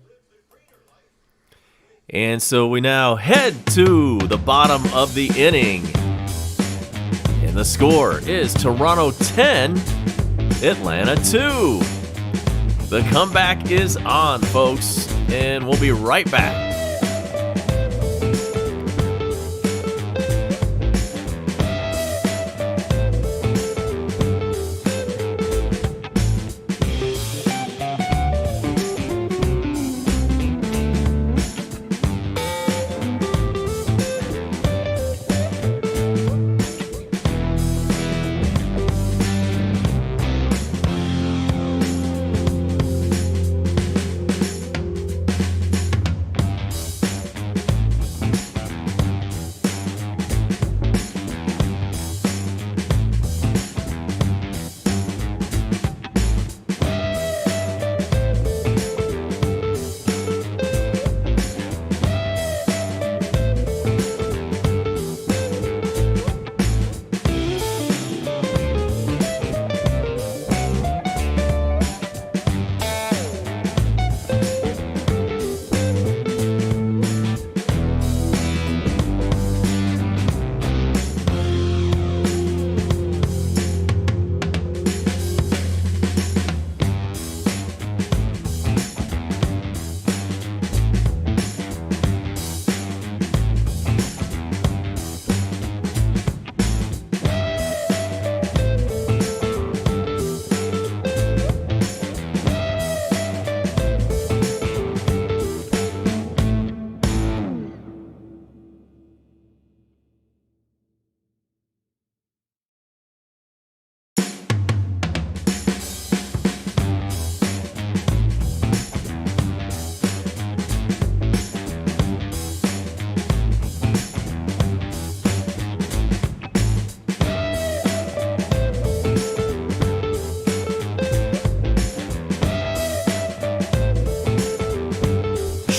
And so we now head to the bottom of the inning. And the score is Toronto 10, Atlanta 2. The comeback is on, folks, and we'll be right back.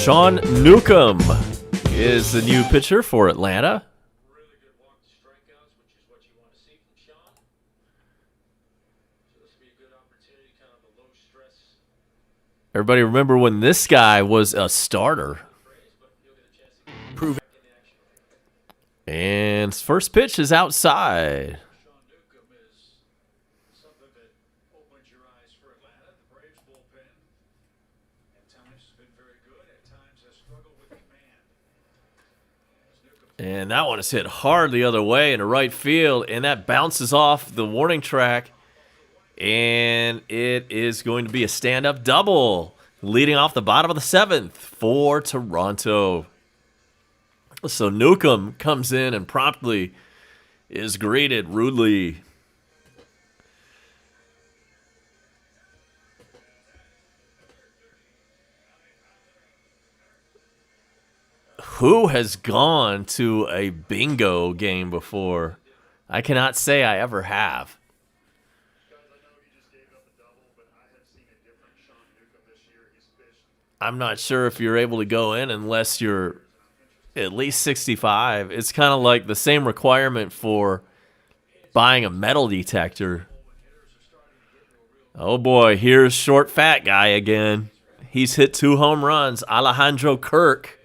Sean Newcomb is the new pitcher for Atlanta. Really good walk to strikeouts, which is what you want to see from Sean. So this will be a good opportunity, kind of a low stress. Everybody remember when this guy was a starter. Prove it. And his first pitch is outside. Sean Newcomb is something that opens your eyes for Atlanta. The Braves bullpen at times has been very good, at times has struggled with command. And that one is hit hard the other way into right field, and that bounces off the warning track. And it is going to be a stand-up double, leading off the bottom of the 7th for Toronto. So Newcomb comes in and promptly is greeted rudely. Who has gone to a bingo game before? I cannot say I ever have. Guys, I know he just gave up a double, but I have seen a different Sean Newcomb this I'm not sure if you're able to go in unless you're at least 65. It's kind of like the same requirement for buying a metal detector. Oh boy, here's short fat guy again. He's hit 2 home runs. Alejandro Kirk.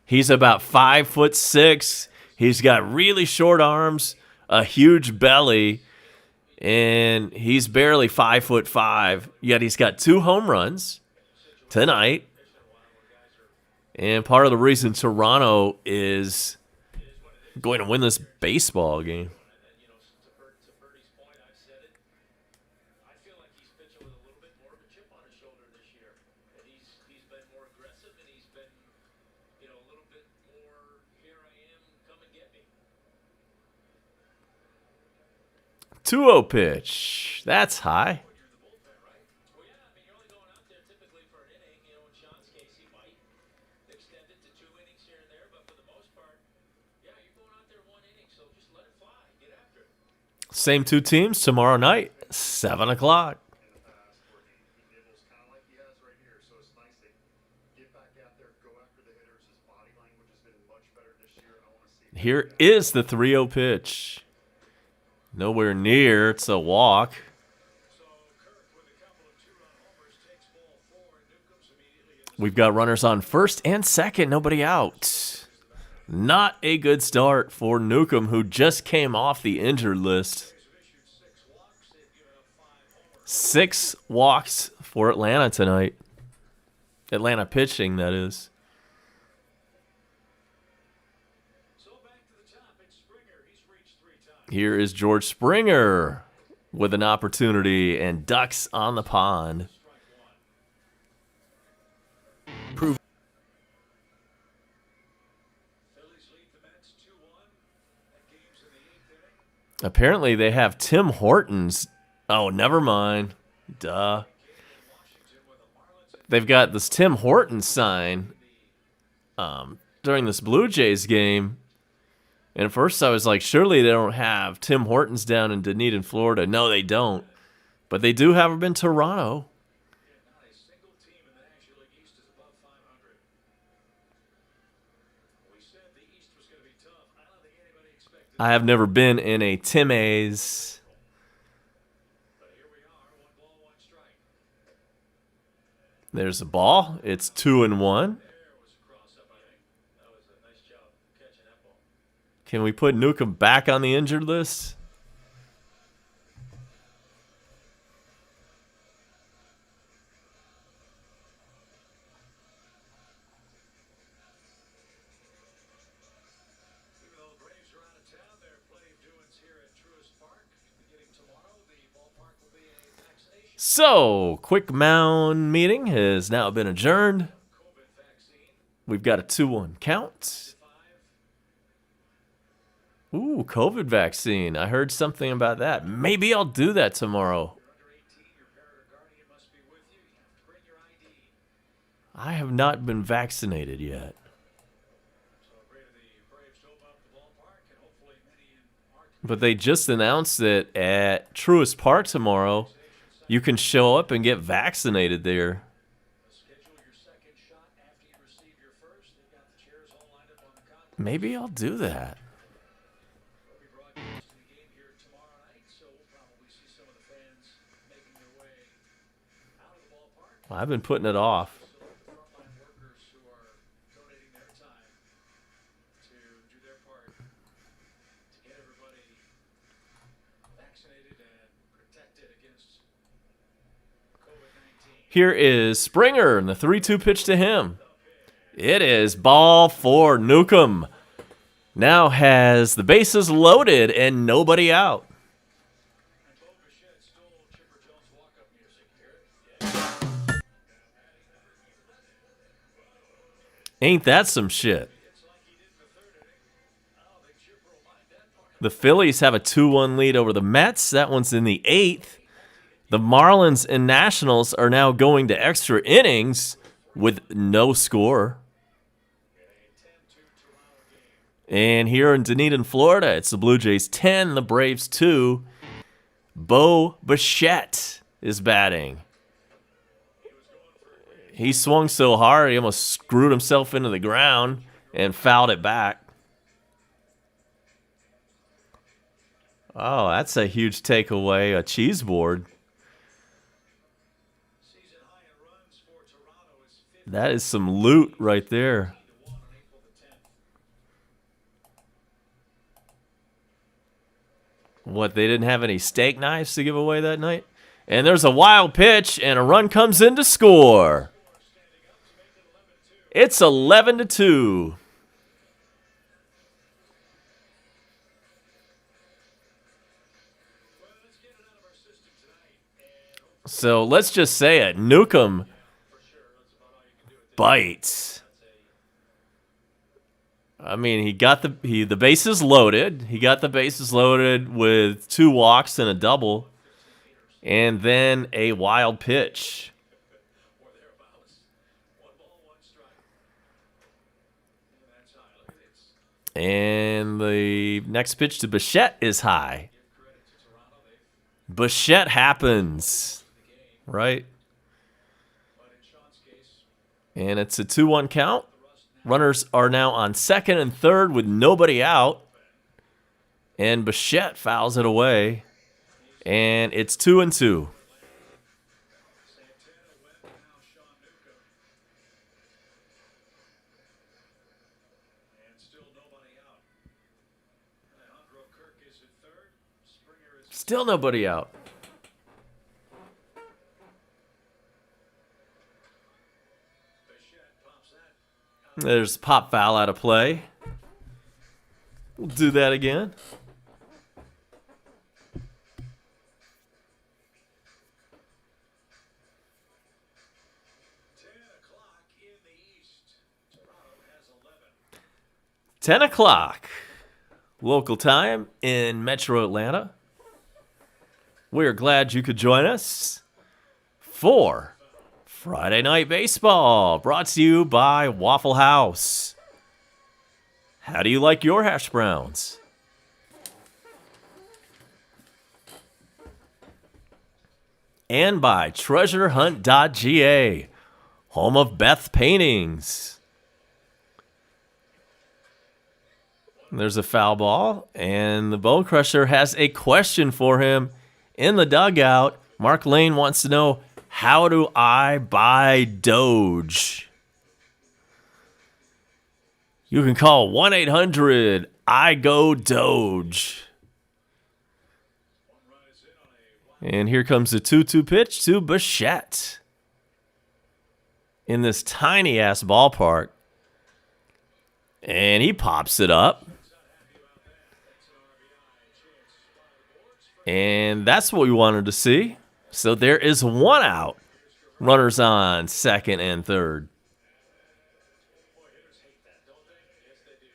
He's about 5'6". He's got really short arms, a huge belly, and he's barely 5'5". Yet he's got 2 home runs tonight. And part of the reason Toronto is going to win this baseball game. To Birdie's point, I've said it. I feel like he's pitching with a little bit more of a chip on his shoulder this year. And he's been more aggressive, and he's been, a little bit more, here I am, come and get me. 2-0 pitch. That's high. Well, yeah, I mean, you're only going out there typically for an inning. In Sean's case, he might extend it to 2 innings here and there, but for the most part, yeah, you're going out there 1 inning, so just let it fly. Get after it. Same 2 teams tomorrow night, 7 o'clock. in the past where he nibbles kind of like he has right here. So it's nice to get back out there, go after the hitters. His body language has been much better this year. I want to see. Here is the 3-0 pitch. Nowhere near. It's a walk. So Kirk with a couple of 2-run homers takes ball 4. Newcomb's immediately in the We've got runners on first and second. Nobody out. Not a good start for Newcomb, who just came off the injured list. Braves have issued 6 walks. They've given up 5 homers. 6 walks for Atlanta tonight. Atlanta pitching, that is. So back to the top. It's Springer. He's reached 3 times. Here is George Springer with an opportunity and ducks on the pond. Phillies lead the Mets 2-1. That game's in the 8th inning. Apparently they have Tim Hortons. Oh, never mind. Duh. Washington with the Marlins. They've got this Tim Hortons sign during this Blue Jays game. And at first I was like, surely they don't have Tim Hortons down in Dunedin, Florida. No, they don't. But they do have them in Toronto. Not a single team in the National League East is above 500. We said the East was going to be tough. I don't think anybody expected I have never been in a Tim A's. But here we are, 1 ball, 1 strike. There's the ball. It's 2-1. There was a cross-up, I think. That was a nice job catching that ball. Can we put Newcomb back on the injured list? Even though the Braves are out of town, there are plenty of doings here at Truist Park. Beginning tomorrow, the ballpark will be a vaccination So, quick mound meeting has now been adjourned. COVID vaccine. We've got a 2-1 count. 5. Ooh, COVID vaccine. I heard something about that. Maybe I'll do that tomorrow. You're under 18, your parent or guardian must be with you. You have to bring your ID. I have not been vaccinated yet. So pray to the Braves to open up the ballpark and hopefully many in our But they just announced that at Truist Park tomorrow, you can show up and get vaccinated there. schedule your second shot after you receive your first. They've got the chairs all lined up on the concourse. Maybe I'll do that. We'll be broadcasting the game here tomorrow night, so we'll probably see some of the fans making their way out of the ballpark. I've been putting it off. Salute the frontline workers who are donating their time to do their part to get everybody vaccinated and protected against COVID-19. Here is Springer, and the 3-2 pitch to him. It is ball for Newcomb. Now has the bases loaded and nobody out. And Bo Bichette stole Chipper Jones' walk-up music. Hear it? Ain't that some shit? It's like he did in the 3rd inning. I don't think Chipper will mind that part. The Phillies have a 2-1 lead over the Mets. That one's in the 8th. The Marlins and Nationals are now going to extra innings with no score. And here in Dunedin, Florida, it's the Blue Jays 10, the Braves 2. Bo Bichette is batting. He swung so hard, he almost screwed himself into the ground and fouled it back. Oh, that's a huge takeaway, a cheese board. Season high in runs for Toronto is 50 That is some loot right there. to 1 on April the 10th. What, they didn't have any steak knives to give away that night? And there's a wild pitch, and a run comes in to score. It's 11-2. Well, let's get it out of our system tonight. And So let's just say it. Newcomb for sure, that's about all you can do at this. bites. I mean, he got the bases loaded. He got the bases loaded with 2 walks and a double, and then a wild pitch. Or thereabouts. 1 ball, 1 strike. And that's high. Look at this. And the next pitch to Bichette is high. Give credit to Toronto. They've Bichette happens, the game. right? But in Sean's case, And it's a 2-1 count. Runners are now on second and third with nobody out. And Bichette fouls it away. And it's 2-2. Santana went, and now Sean Newcomb. And still nobody out. Alejandro Kirk is at third. Springer is Still nobody out. Bichette pops that. There's a pop foul out of play. We'll do that again. 10 o'clock in the East. Toronto has 11. 10 o'clock local time in Metro Atlanta. We're glad you could join us for Friday Night Baseball, brought to you by Waffle House. How do you like your hash browns? And by treasurehunt.ga, home of Beth Paintings. There's a foul ball, and the Bone Crusher has a question for him in the dugout. Mark Lane wants to know, how do I buy Doge? You can call 1-800-I-GO-DOGE. One run is in on a And here comes the 2-2 pitch to Bichette. In this tiny-ass ballpark. And he pops it up. And that's what we wanted to see. So there is 1 out. Runners on second and third. boy, hitters hate that, don't they? Yes, they do.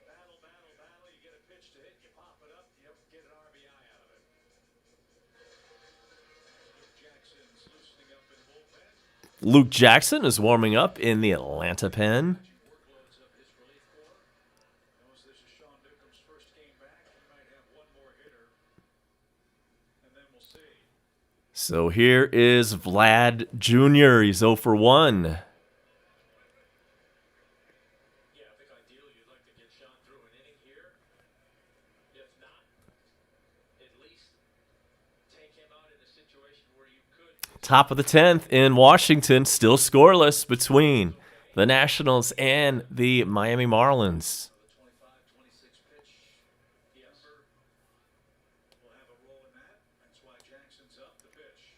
Battle, battle, battle. You get a pitch to hit, you pop it up, you get an RBI out of it. Jackson's loosening up in the bullpen. Luke Jackson is warming up in the Atlanta pen. Workloads of his relief corps. Knows this is Sean Newcomb's first game back. He might have 1 more hitter. And then we'll see. So here is Vlad Jr. He's 0 for 1. Yeah, I think ideally you'd like to get Sean through an inning here. If not, at least take him out in a situation where you could. Top of the 10th in Washington, still scoreless between the Nationals and the Miami Marlins. The 25-26 pitch. Yes. We'll have a role in that. That's why Jackson's up the pitch.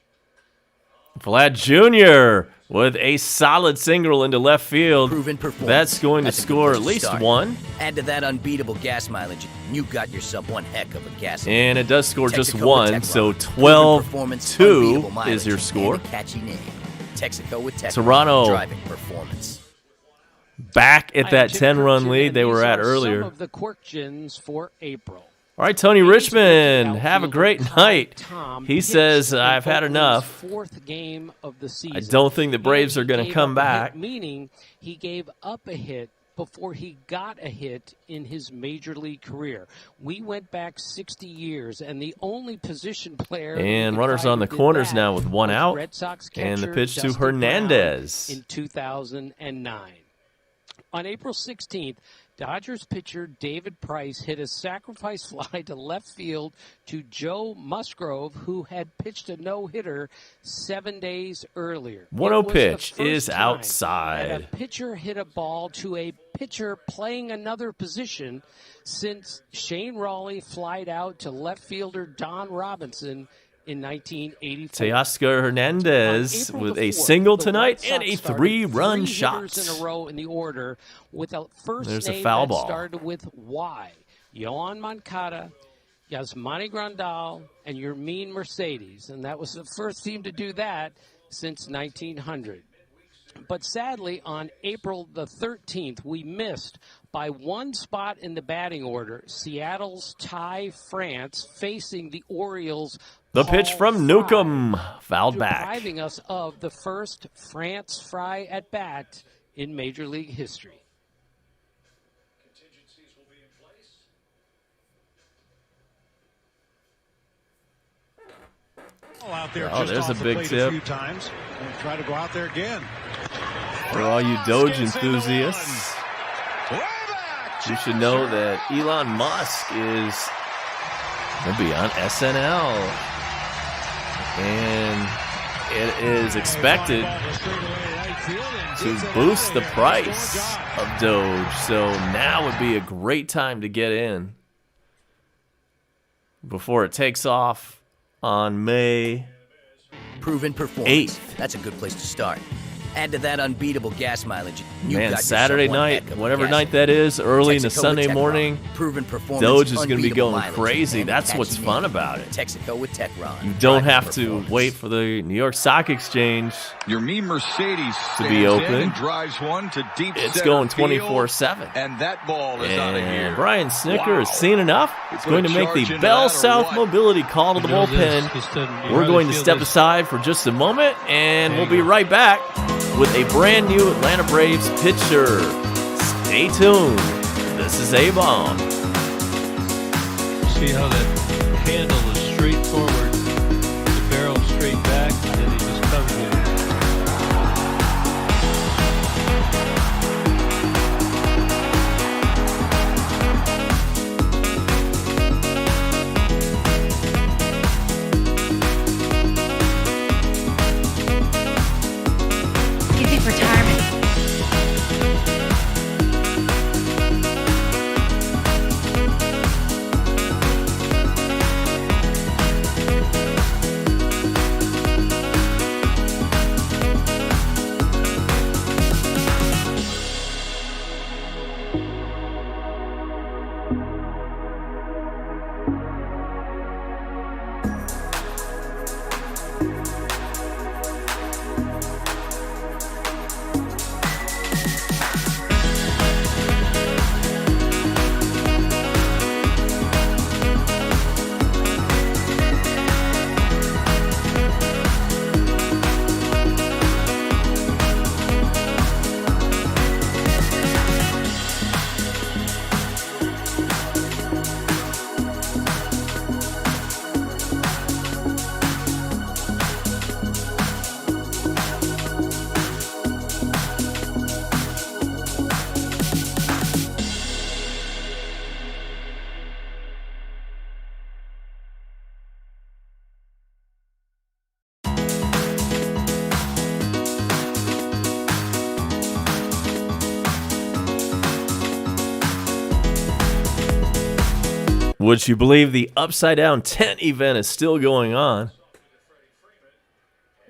Vlad Jr. with a solid single into left field. Proven performance. That's going to That's a good score place at to least start. 1. Add to that unbeatable gas mileage, and you got yourself one heck of a gas. And it does score just Texaco 1, with so Tech Rock. Proven performance, 12-2 unbeatable mileage, is your and score. a catchy name. Texaco with Tech Toronto. Rock, driving performance. Back at that Jim 10-run Kirkjian, lead and they were these at are earlier. Some of the Quirkjins for April. All right, Tony Richmond, Outfielder have a great Tom night. Tom He pitched says, in I've had Oakland's enough. Fourth game of the season. I don't think the Braves And are he going to gave come up a hit, back. meaning he gave up a hit before he got a hit in his major league career. We went back 60 years, and the only position player And runners on the corners now with one out. Red Sox And the catcher pitch to Dusty Hernandez. Brown in 2009. On April 16th, Dodgers pitcher David Price hit a sacrifice fly to left field to Joe Musgrove, who had pitched a no-hitter 7 days earlier. 1-0 pitch It was the is first time outside. that a pitcher hit a ball to a pitcher playing another position since Shane Rawley flied out to left fielder Don Robinson in 1984. Teoscar Hernandez On April with the a 4th, single the tonight Red Sox and a started 3-run three shot. hitters in a row in the order with a first There's a name foul that ball. started with Y. Yohan Moncada, Yasmani Grandal, and Yermin Mercedes. And that was the first team to do that since 1900. But sadly, on April the 13th, we missed by one spot in the batting order Seattle's Ty France facing the Orioles' The pitch Paul from Fry, Newcomb, fouled back. depriving us of the first France Fry at bat in Major League history. Contingencies will be in place. Out there Oh, just there's off a the big plate tip. a few times and try to go out there again. For all you Doge Gets into enthusiasts, one. Way back. you should know that Elon Musk is going to be on SNL. And it is expected to boost the price of Doge. So now would be a great time to get in before it takes off on May Proven performance. 8th. That's a good place to start. Add to that unbeatable gas mileage. You Man, got Saturday yourself one night, heck of a whatever gas night that is, early in the Texaco with Sunday Techron. morning, Proven performance. Doge is going to be unbeatable going mileage, crazy. and That's what's catching fun in. about it. Texaco with Techron. You don't Driving have to performance. wait for the New York Stock Exchange. Your mean Mercedes To be stands in open. and drives one to deep It's center going field, 24/7. and that ball is out of here. And Brian Snicker Wow. has seen enough. He's going to make the charge into Bell that or South what? Mobility call to the bullpen. We're going to step aside for just a moment, and we'll be right back with a brand new Atlanta Braves pitcher. Stay tuned. This is A-Bomb. See how that handle is straight forward, the barrel straight back, and then he just comes in. You think retirement? Would you believe the Upside Down Tent event is still going on?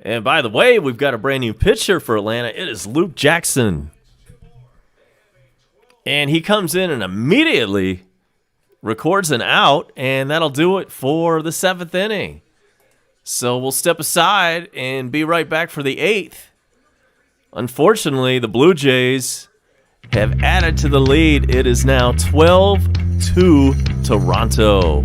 And by the way, we've got a brand new pitcher for Atlanta. It is Luke Jackson. And he comes in and immediately records an out, and that'll do it for the 7th inning. So we'll step aside and be right back for the 8th. Unfortunately, the Blue Jays have added to the lead. It is now 12-2 Toronto.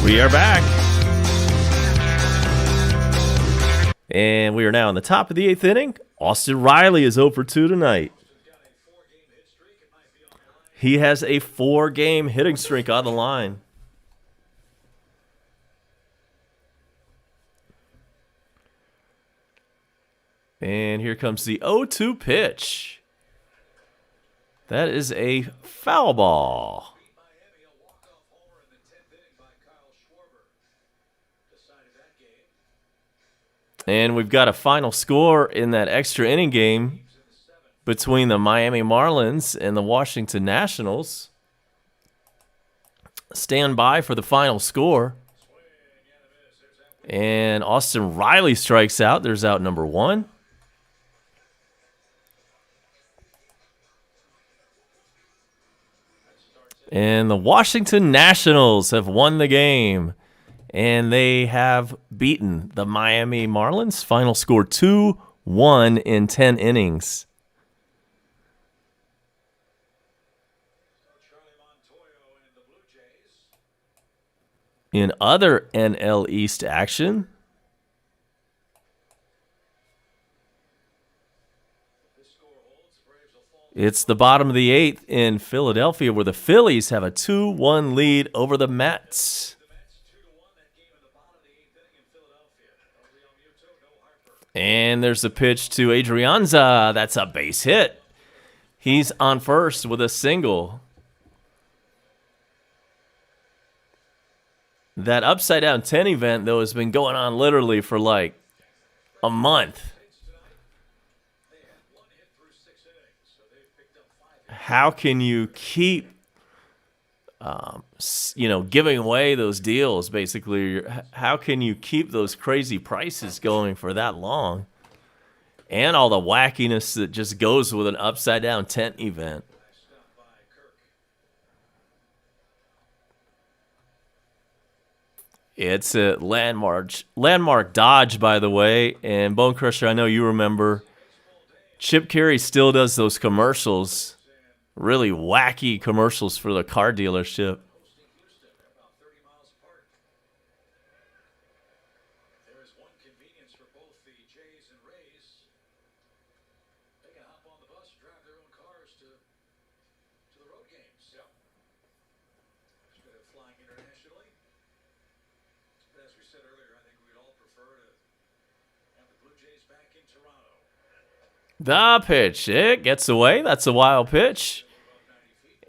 We are back. And we are now in the top of the 8th inning. Austin Riley is 0 for 2 tonight. He has a 4-game hitting streak on the line. And here comes the 0-2 pitch. That is a foul ball. And we've got a final score in that extra inning game between the Miami Marlins and the Washington Nationals. Stand by for the final score. And Austin Riley strikes out. There's out number 1. And the Washington Nationals have won the game. And they have beaten the Miami Marlins. Final score 2-1 in 10 innings. In other NL East action, it's the bottom of the 8th in Philadelphia, where the Phillies have a 2-1 lead over the Mets. And there's a pitch to Adrianza. That's a base hit. He's on first with a single. That upside down 10 event, though, has been going on literally for like a month. How can you keep, giving away those deals, basically? How can you keep those crazy prices going for that long? And all the wackiness that just goes with an upside down tent event. It's a landmark dodge, by the way. And Bone Crusher, I know you remember. Chip Carey still does those commercials. Really wacky commercials for the car dealership. There is one convenience for both the Jays and Rays. They can hop on the bus and drive their own cars to the road games. Yep. Instead of flying internationally. But as we said earlier, I think we'd all prefer to have the Blue Jays back in Toronto. The pitch. It gets away. That's a wild pitch.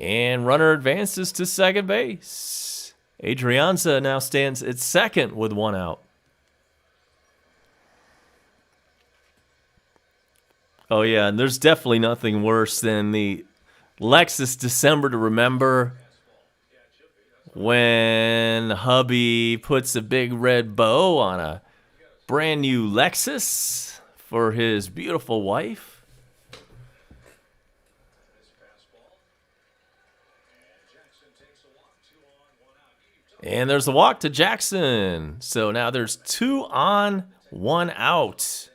And runner advances to second base. Adrianza now stands at second with 1 out. Oh, yeah, and there's definitely nothing worse than the Lexus December to Remember when hubby puts a big red bow on a brand new Lexus for his beautiful wife. And there's a walk to Jackson. So now there's 2 on, 1 out.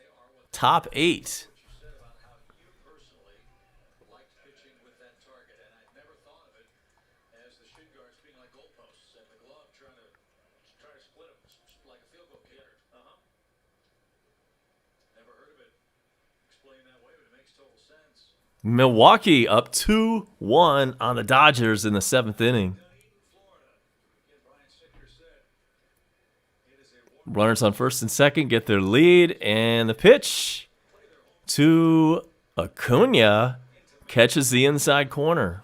Top 8. Milwaukee up 2-1 on the Dodgers in the 7th inning. Runners on first and second get their lead, and the pitch to Acuna catches the inside corner.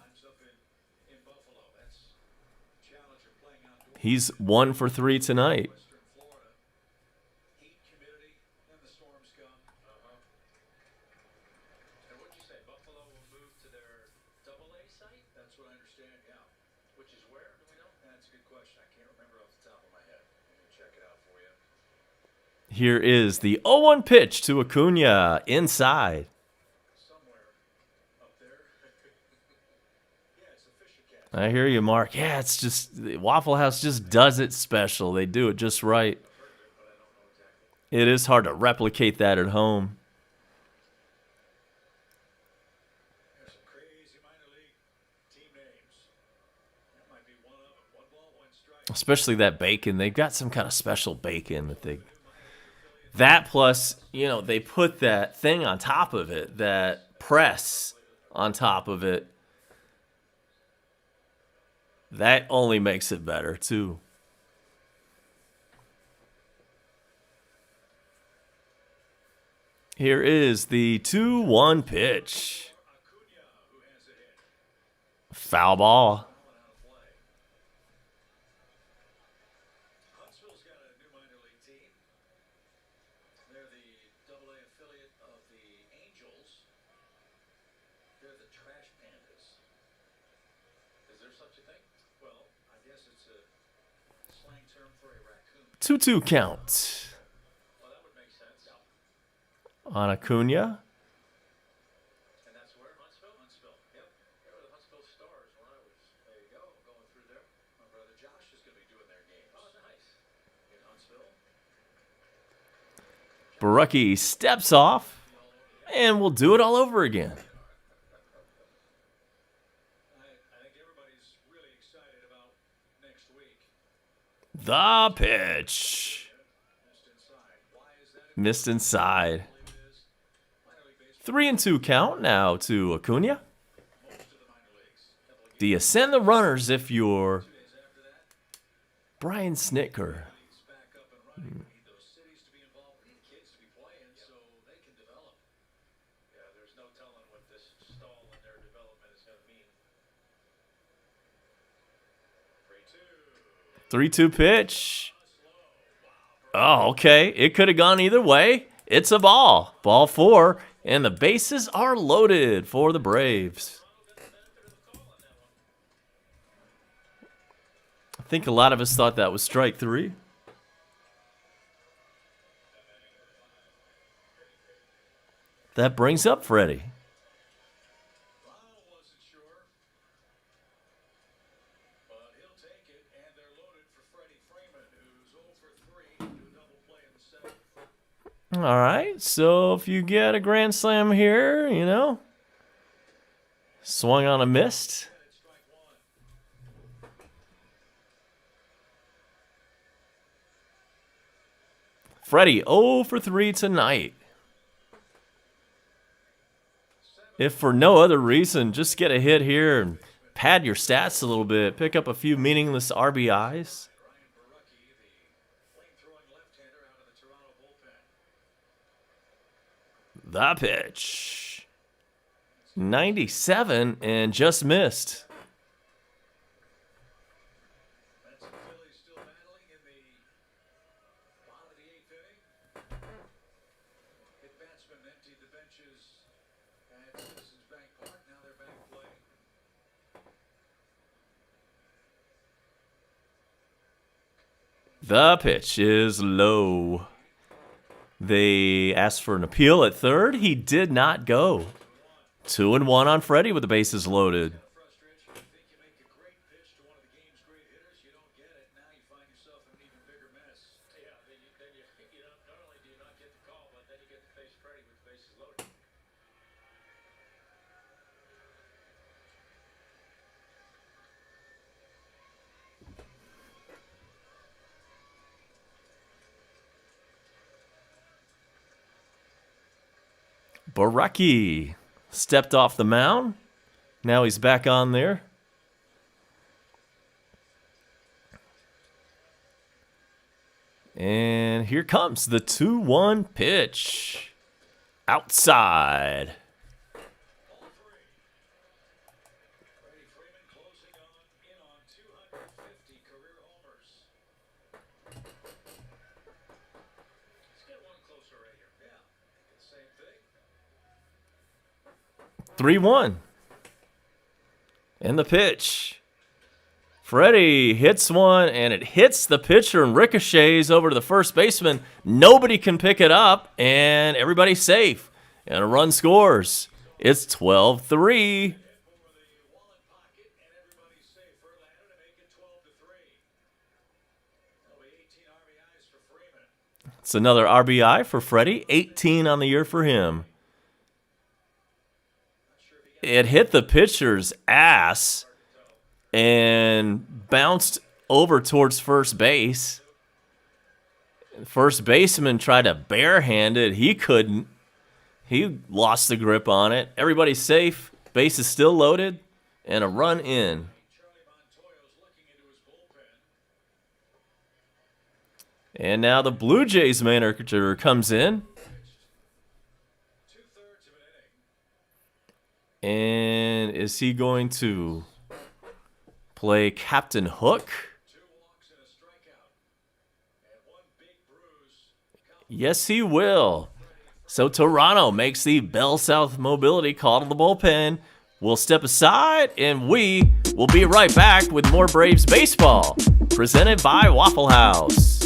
He's 1 for 3 tonight. Here is the 0-1 pitch to Acuna inside. I hear you, Mark. Yeah, it's just Waffle House just does it special. They do it just right. It is hard to replicate that at home. Especially that bacon. They've got some kind of special bacon that they... That plus, they put that thing on top of it, that press on top of it. That only makes it better, too. Here is the 2-1 pitch. Foul ball. Huntsville's got a new minor league team. They're the AA affiliate of the Angels. They're the Trash Pandas. Is there such a thing? Well, I guess it's a slang term for a raccoon. 2-2 count Well, that would make sense. on Acuna. And that's where? Huntsville? Huntsville. Yep. They were the Huntsville Stars when I was, there you go, going through there. My brother Josh is going to be doing their games. Oh, nice. In Huntsville. Barucki steps off, and we'll do it all over again. I think everybody's really excited about next week. The pitch. Missed inside. Why is that? Missed inside. It is minor league baseball. 3-2 count now to Acuna. Most of the minor leagues. Couple of Do you send the runners if you're days after that, Brian Snitker? leagues back up and running. We need those cities to be involved. We need kids to be playing so they can develop. Yeah, there's no telling what this stall in their development is going to mean. 3-2 pitch. Oh, okay. It could have gone either way. It's a ball. Ball 4. And the bases are loaded for the Braves. I think a lot of us thought that was strike 3. That brings up Freddie. Lyle wasn't sure. But he'll take it, and they're loaded for Freddie Freeman, who's 0 for 3 to a double play in the 7th. All right. So if you get a grand slam here, swung on a missed. It's strike 1. Freddie 0 for 3 tonight. If for no other reason, just get a hit here and pad your stats a little bit. Pick up a few meaningless RBIs. Ryan Barucki, the flame-throwing left-hander out of the Toronto bullpen. The pitch. 97 and just missed. Mets and Phillies still battling in the bottom of the 8th inning. Hit batsmen emptied the benches at Citizens Bank Park. Now they're back playing. The pitch is low. They asked for an appeal at third. He did not go. 2-1 on Freddie with the bases loaded. Frustration. You think you make a great pitch to one of the game's great hitters, you don't get it. Now you find yourself in an even bigger mess. Yeah, then you don't, not only do you not get the call, but then you get to face Freddie with the bases loaded. Barucki stepped off the mound. Now he's back on there. And here comes the 2-1 pitch. Outside. All 3. Freddie Freeman closing in on 250 career homers. Let's get one closer right here. Yeah, the same thing. 3-1. And the pitch. Freddie hits one, and it hits the pitcher and ricochets over to the first baseman. Nobody can pick it up, and everybody's safe. And a run scores. It's 12-3. Over the wallet pocket, and everybody's safe. Verlander to make it 12-3. That'll be 18 RBIs for Freeman. It's another RBI for Freddie. 18 on the year for him. It hit the pitcher's ass and bounced over towards first base. First baseman tried to barehand it. He couldn't. He lost the grip on it. Everybody's safe. Base is still loaded. And a run in. And now the Blue Jays manager comes in. And is he going to play Captain Hook? Yes, he will. So Toronto makes the Bell South mobility call to the bullpen. We'll step aside, and we will be right back with more Braves baseball, presented by Waffle House.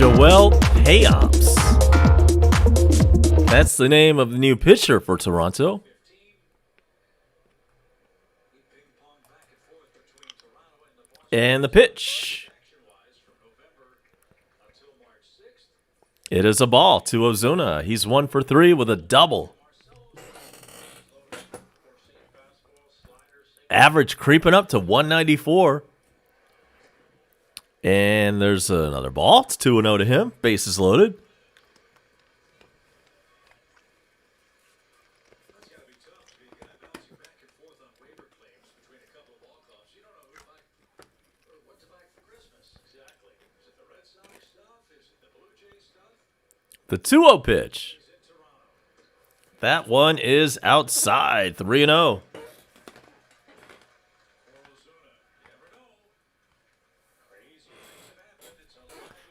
Joel Payops. That's the name of the new pitcher for Toronto. And the pitch. It is a ball to Ozuna. He's 1 for 3 with a double. Average creeping up to 194. And there's another ball. It's 2-0 to him. Bases loaded. The 2-0 pitch. That one is outside. 3-0.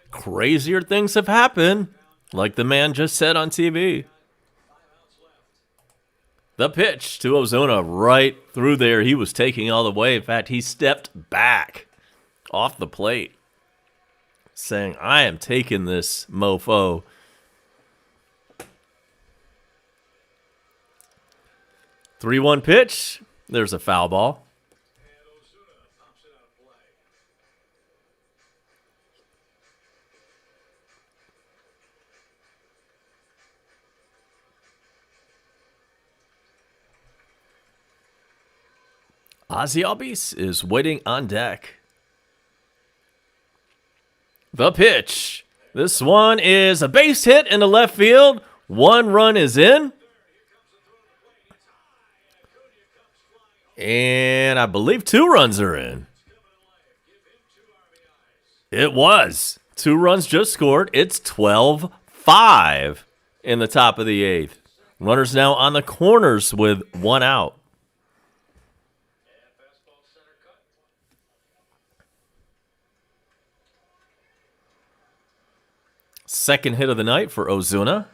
Crazier things have happened, like the man just said on TV. The pitch to Ozuna right through there. He was taking all the way. In fact, he stepped back off the plate, saying, I am taking this mofo. Three-one pitch. There's a foul ball. Ozzy Albies is waiting on deck. The pitch. This one is a base hit in the left field. 1 run is in. And I believe 2 runs are in. It was. 2 runs just scored. It's 12-5 in the top of the 8th. Runners now on the corners with 1 out. Second hit of the night for Ozuna.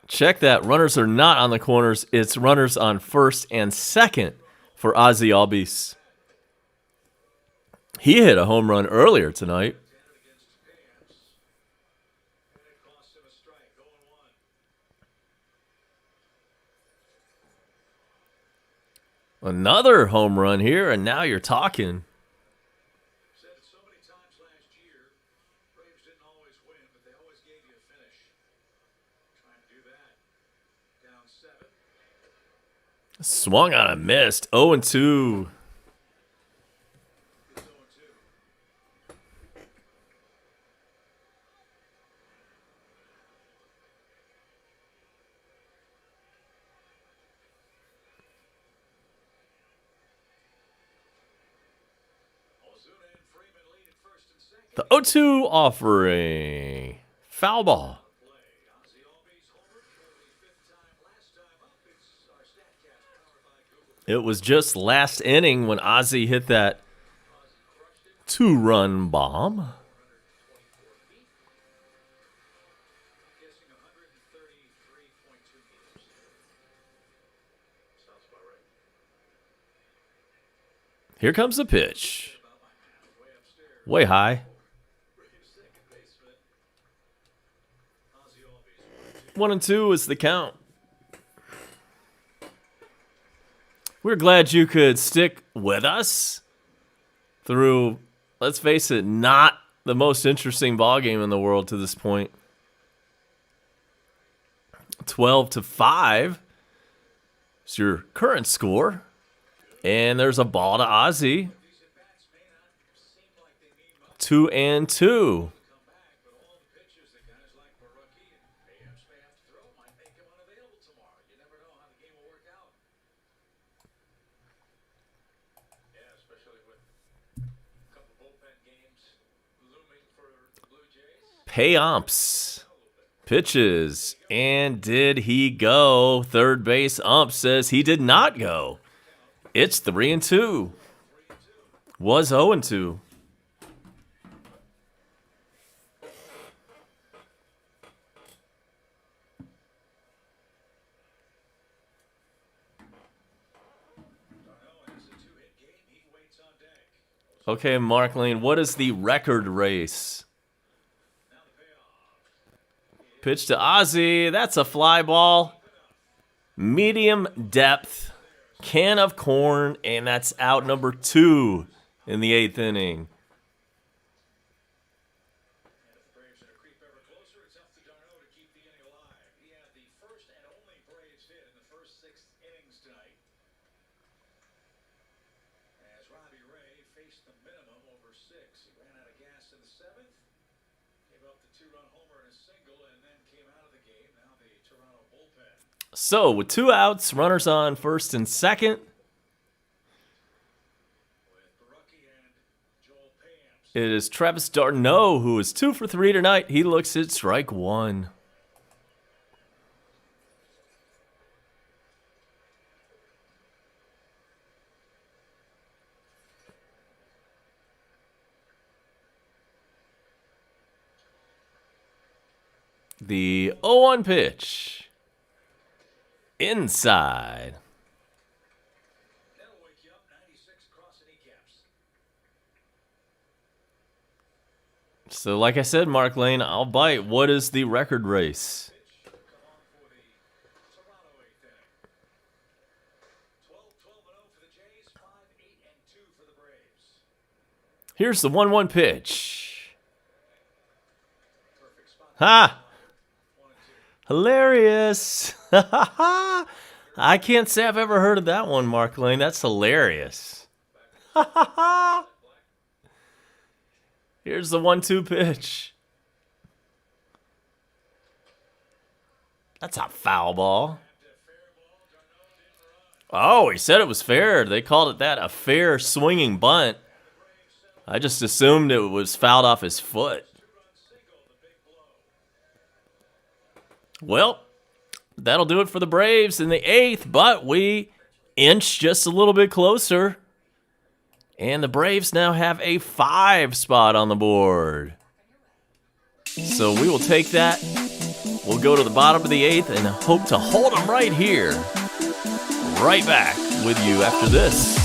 Check that. Runners are not on the corners. It's runners on first and second for Ozzy Albies. He hit a home run earlier tonight. Another home run here, and now you're talking. Said it so many times last year. Braves didn't always win, but they always gave you a finish. Trying to do that. Down 7. Swung on a missed. 0-2. The 0-2 offering. Foul ball. It was just last inning when Ozzy hit that 2-run bomb. Here comes the pitch. Way high. 1-2 is the count. We're glad you could stick with us through, let's face it, not the most interesting ball game in the world to this point. 12-5 is your current score. And there's a ball to Ozzy. 2-2. Payamps pitches, and did he go? Third base ump says he did not go. It's 3-2. Was 0-2. Okay, Mark Lane, what is the record race? Pitch to Ozzy. That's a fly ball. Medium depth. Can of corn. And that's out number 2 in the 8th inning. So, with 2 outs, runners on first and second. It is Travis d'Arnaud, who is 2 for 3 tonight. He looks at strike 1. The 0-1 pitch. Inside. So, like I said, Mark Lane, I'll bite. What is the record race? Here's the 1-1 pitch. Ha! Hilarious. I can't say I've ever heard of that one, Mark Lane. That's hilarious. Here's the 1-2 pitch. That's a foul ball. Oh, he said it was fair. They called it that, a fair swinging bunt. I just assumed it was fouled off his foot. Well, that'll do it for the Braves in the 8th, but we inch just a little bit closer. And the Braves now have a 5 spot on the board. So we will take that We'll go to the bottom of the 8th and hope to hold them right here. Right back with you after this.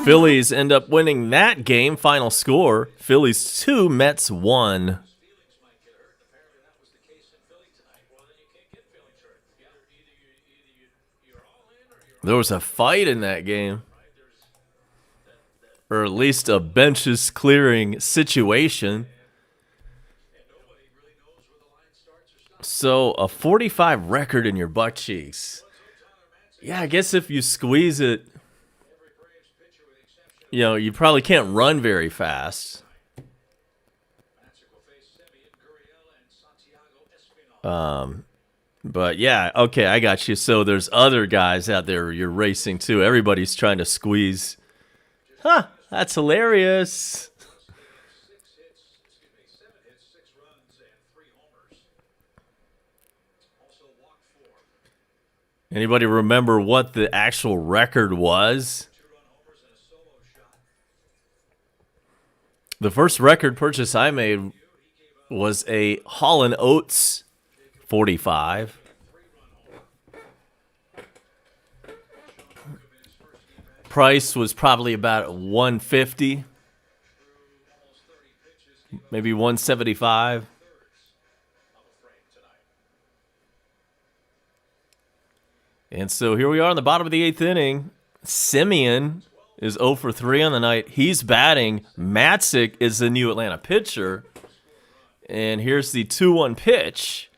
Phillies end up winning that game. Final score, Phillies 2, Mets 1. There was a fight in that game. Or at least a benches clearing situation. So a 45 record in your butt cheeks. Yeah, I guess if you squeeze it, you know, you probably can't run very fast. But yeah, okay, I got you. So there's other guys out there you're racing too. Everybody's trying to squeeze. Huh, that's hilarious. Anybody remember what the actual record was? The first record purchase I made was a Hall & Oates 45. Price was probably about $150, maybe $175. And so here we are in the bottom of the 8th inning. Simeon is 0 for 3 on the night. He's batting. Matzik is the new Atlanta pitcher. And here's the 2-1 pitch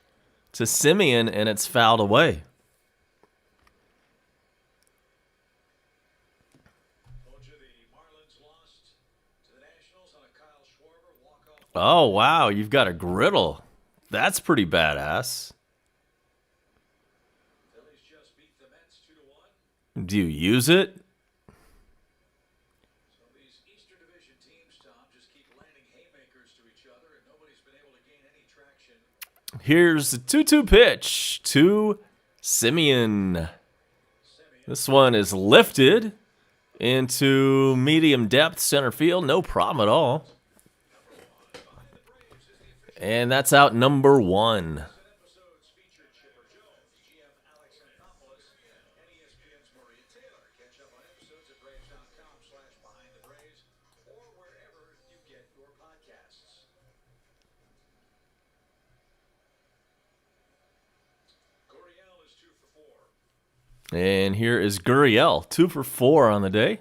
to Simeon, and it's fouled away. Oh, wow. You've got a griddle. That's pretty badass. Do you use it? Here's the 2-2 pitch to Simeon. This one is lifted into medium depth center field. No problem at all. And that's out number 1. And here is Gurriel, 2 for 4 on the day.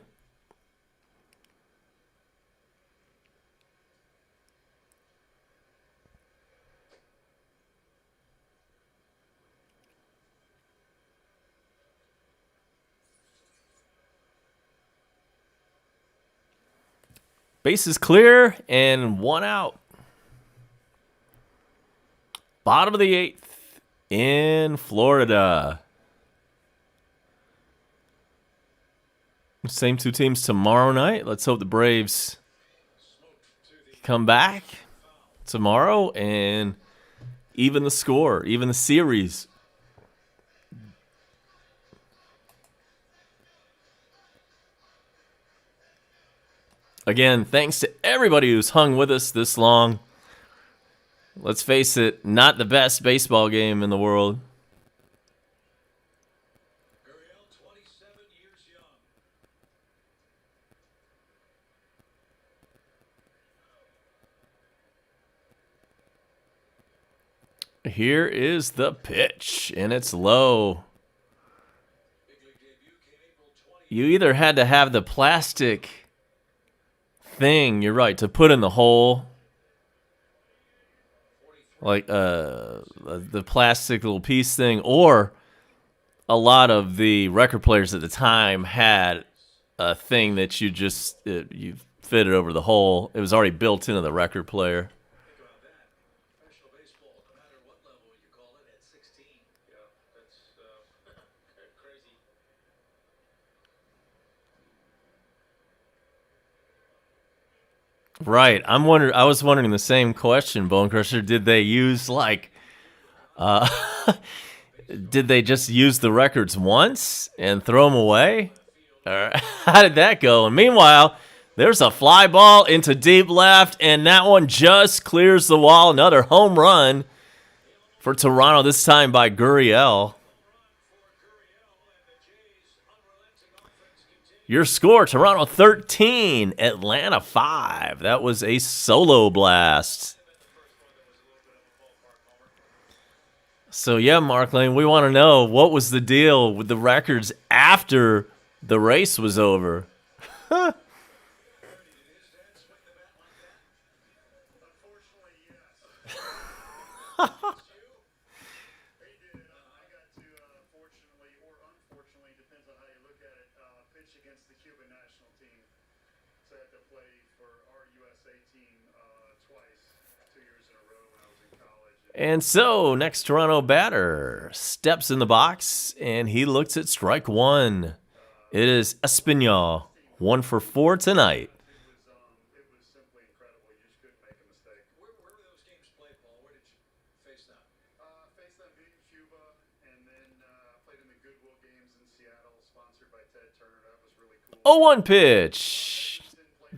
Base is clear and 1 out. Bottom of the 8th. in Florida. Same two teams tomorrow night. Let's hope the Braves come back tomorrow and even the score, even the series. Again, thanks to everybody who's hung with us this long. Let's face it, not the best baseball game in the world. Gurriel, 27 years young. Here is the pitch, and it's low. Big league debut came April 20. You either had to have the plastic thing, you're right, to put in the hole, like the plastic little piece thing, or a lot of the record players at the time had a thing that you just you fit it over the hole. It was already built into the record player. Think about that. Professional baseball, no matter what level you call it, at 16. Yeah, that's crazy. Right. I was wondering the same question, Bone Crusher. Did they use did they just use the records once and throw them away? Or how did that go? And meanwhile, there's a fly ball into deep left, and that one just clears the wall. Another home run for Toronto, this time by Gurriel. Your score, Toronto 13, Atlanta 5. That was a solo blast. So, yeah, Mark Lane, we want to know, what was the deal with the records after the race was over? And so, next Toronto batter steps in the box, and he looks at strike one. It is Espinal, 1 for 4 tonight. It was simply incredible. You just couldn't make a mistake. Where were those games played, Paul? Where did you face them? Faced them in Cuba, and then played in the Goodwill games in Seattle, sponsored by Ted Turner. That was really cool. 0-1 pitch.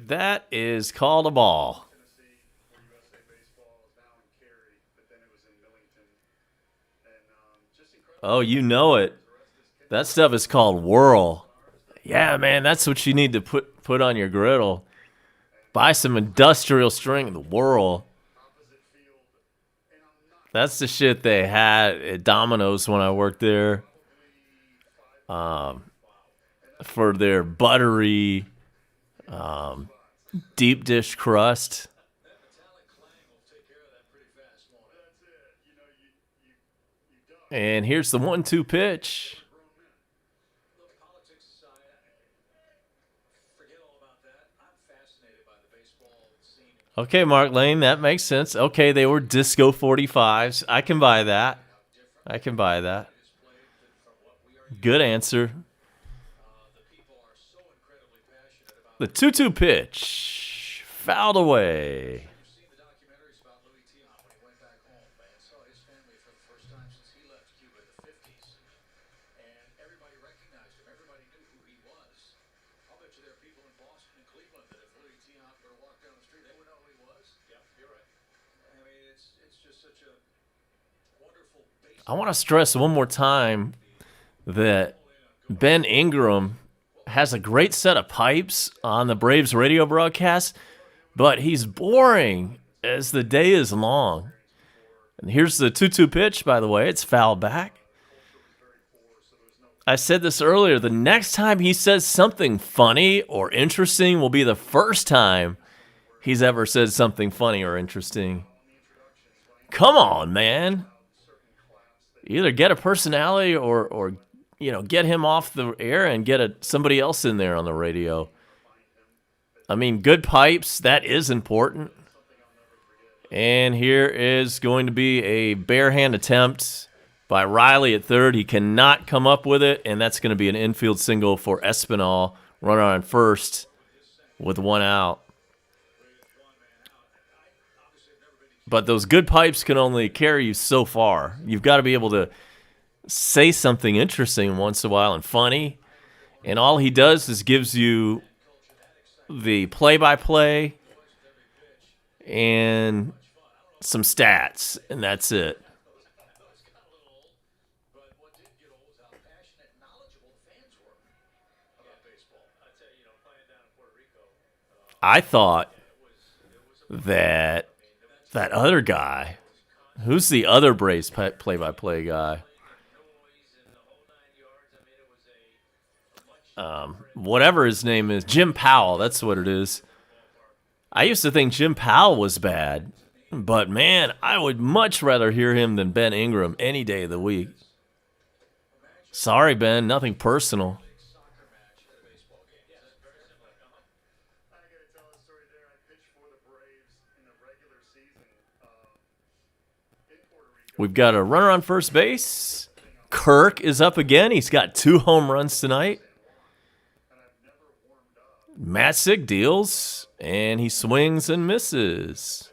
That is called a ball. Tennessee, where USA Baseball is now in Cary, but then it was in Millington. And just incredible. Oh, you know it. That stuff is called whirl. Yeah, man, that's what you need to put on your griddle. Buy some industrial strength whirl. That's the shit they had at Domino's when I worked there. For their buttery deep dish crust. And here's the 1-2 pitch. Okay, Mark Lane, that makes sense. Okay, they were Disco 45s. I can buy that. Good answer. The 2-2 pitch. Fouled away. I want to stress one more time that Ben Ingram has a great set of pipes on the Braves radio broadcast, but he's boring as the day is long. And here's the 2-2 pitch, by the way. It's fouled back. I said this earlier. The next time he says something funny or interesting will be the first time he's ever said something funny or interesting. Come on, man. Either get a personality or get him off the air and get somebody else in there on the radio. I mean, good pipes, that is important. And here is going to be a bare hand attempt by Riley at third. He cannot come up with it, and that's going to be an infield single for Espinal. Runner on first with one out. But those good pipes can only carry you so far. You've got to be able to say something interesting once in a while and funny. And all he does is gives you the play-by-play and some stats, and that's it. I thought that other guy, who's the other Braves play-by-play guy? Whatever his name is, Jim Powell, that's what it is. I used to think Jim Powell was bad, but man, I would much rather hear him than Ben Ingram any day of the week. Sorry, Ben, nothing personal. We've got a runner on first base. Kirk is up again. He's got 2 home runs tonight. Matzik deals, and he swings and misses.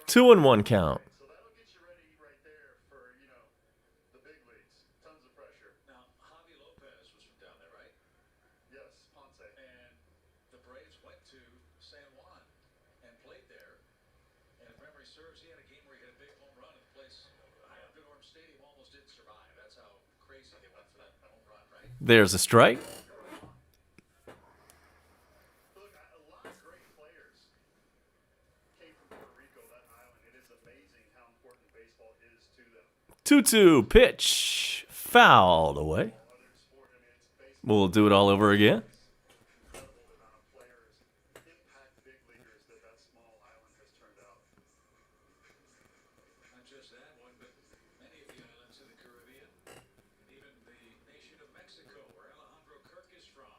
2-1 count. There's a strike. Look, a lot of great players came from Puerto Rico, that island. It is amazing how important baseball is to them. 2-2 pitch. Fouled away. We'll do it all over again. Incredible amount of players, impact big leaguers that small island has turned out. Not just that one, but many of the islands in the Caribbean, even the nation of Mexico, where Alejandro Kirk is from.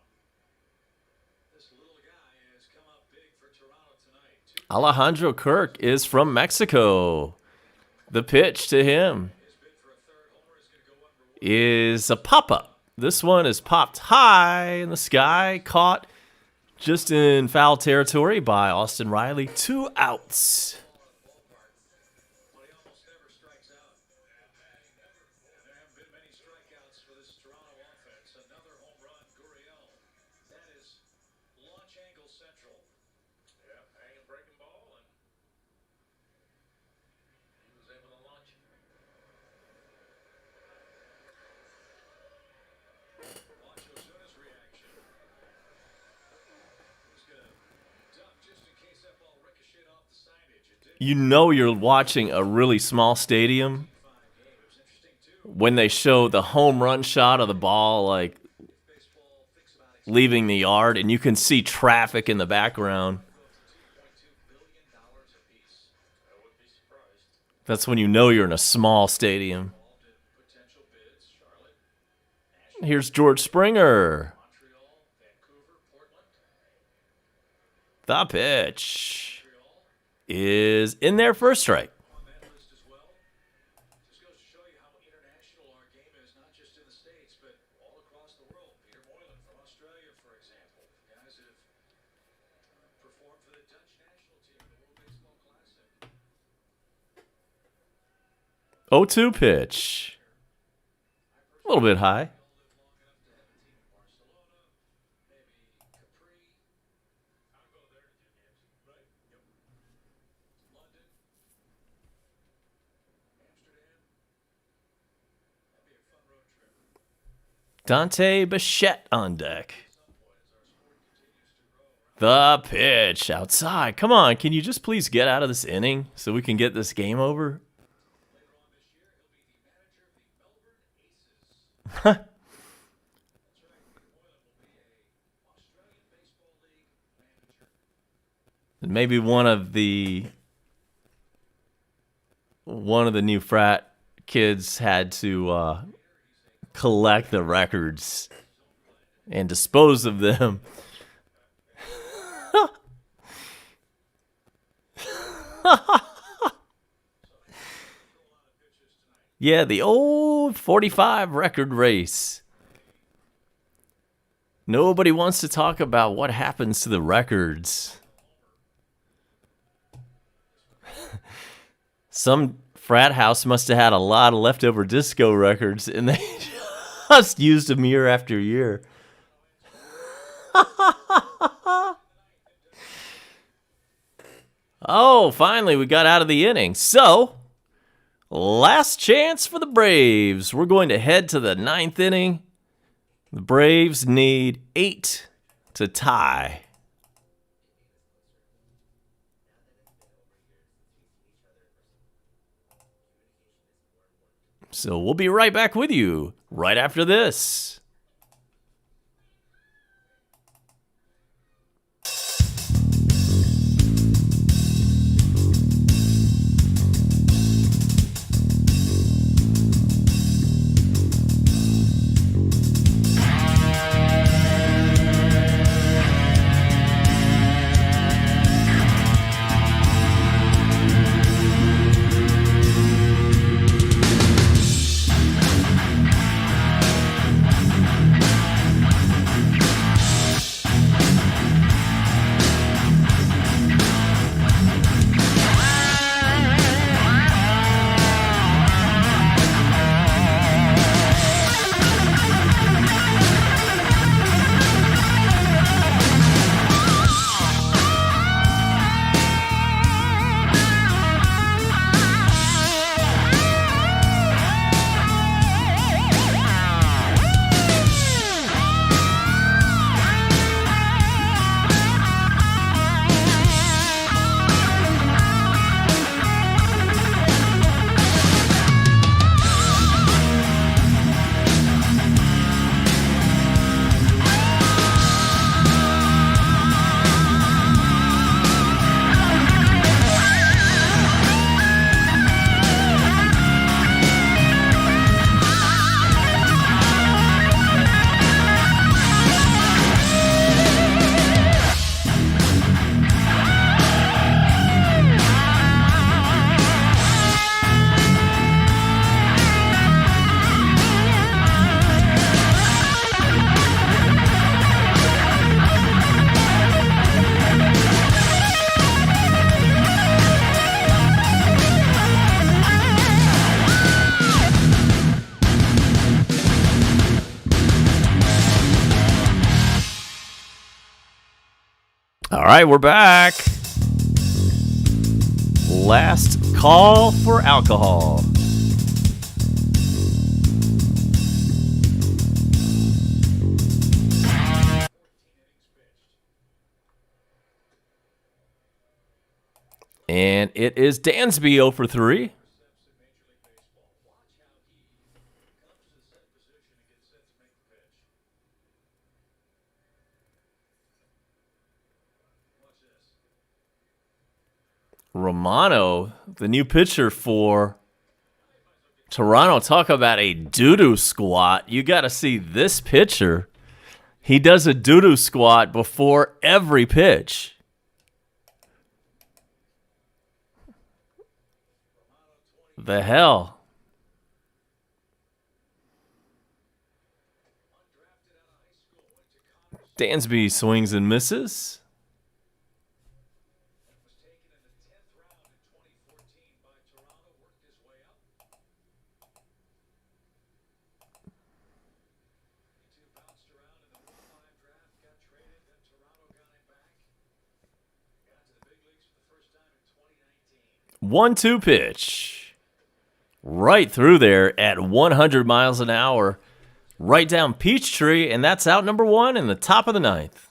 This little guy has come up big for Toronto tonight. Alejandro Kirk is from Mexico. The pitch to him is a pop-up. This one is popped high in the sky, caught just in foul territory by Austin Riley. 2 outs. But he almost never strikes out. There haven't been many strikeouts for this Toronto offense. Another home run, Gurriel. That is launch angle central. Yeah, hanging breaking ball, and he was able to launch it. Watch Ozuna's reaction. He's going to duck just in case that ball ricocheted off the signage. It did. You know you're watching a really small stadium when they show the home run shot of the ball, like leaving the yard, and you can see traffic in the background. That's when you know you're in a small stadium. Here's George Springer. The pitch is in there for a strike. On that list as well. Just goes to show you how international our game is, not just in the States, but all across the world. Peter Moylan from Australia, for example. Guys that have performed for the Dutch national team in the World Baseball Classic. 0-2 pitch. A little bit high. Dante Bichette on deck. The pitch outside. Come on, can you just please get out of this inning so we can get this game over? Maybe one of the new frat kids had to collect the records and dispose of them. Yeah, the old 45 record race. Nobody wants to talk about what happens to the records. Some frat house must have had a lot of leftover disco records, and they just used them year after year. Oh, finally, we got out of the inning. So, last chance for the Braves. We're going to head to the 9th inning. The Braves need 8 to tie. So we'll be right back with you right after this. All right, we're back. Last call for alcohol. And it is Dansby 0 for 3. Romano, the new pitcher for Toronto. Talk about a doo-doo squat. You got to see this pitcher. He does a doo-doo squat before every pitch. The hell? Dansby swings and misses. One-two pitch. Right through there at 100 miles an hour. Right down Peachtree, and that's out number 1 in the top of the 9th.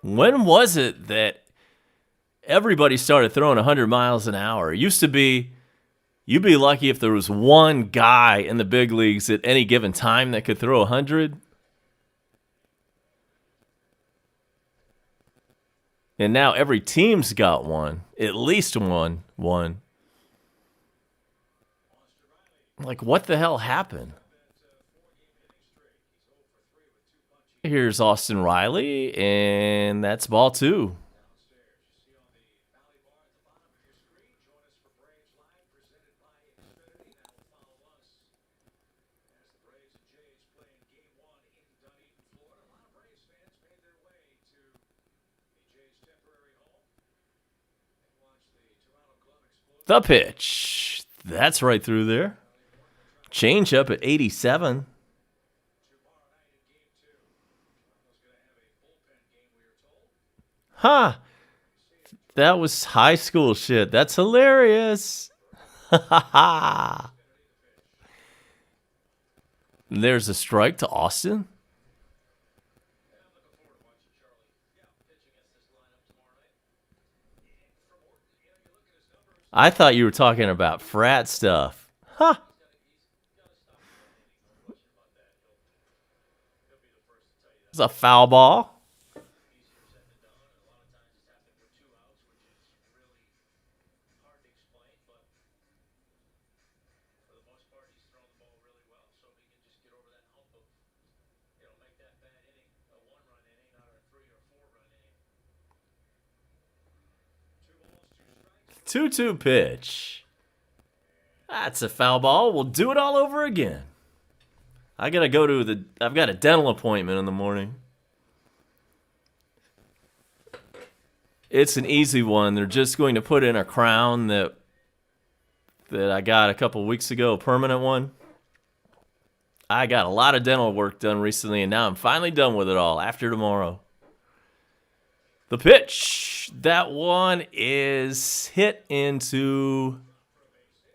When was it that everybody started throwing 100 miles an hour? It used to be you'd be lucky if there was one guy in the big leagues at any given time that could throw 100. And now every team's got one, at least one. Like, what the hell happened? Here's Austin Riley, and that's ball 2. The pitch. That's right through there. Change up at 87. Huh. That was high school shit. That's hilarious. There's a strike to Austin. I thought you were talking about frat stuff. Huh. It's a foul ball. Two-two pitch. That's a foul ball. We'll do it all over again. I've got a dental appointment in the morning. It's an easy one. They're just going to put in a crown that I got a couple weeks ago, a permanent one. I got a lot of dental work done recently, and now I'm finally done with it all after tomorrow. The pitch. That one is hit into,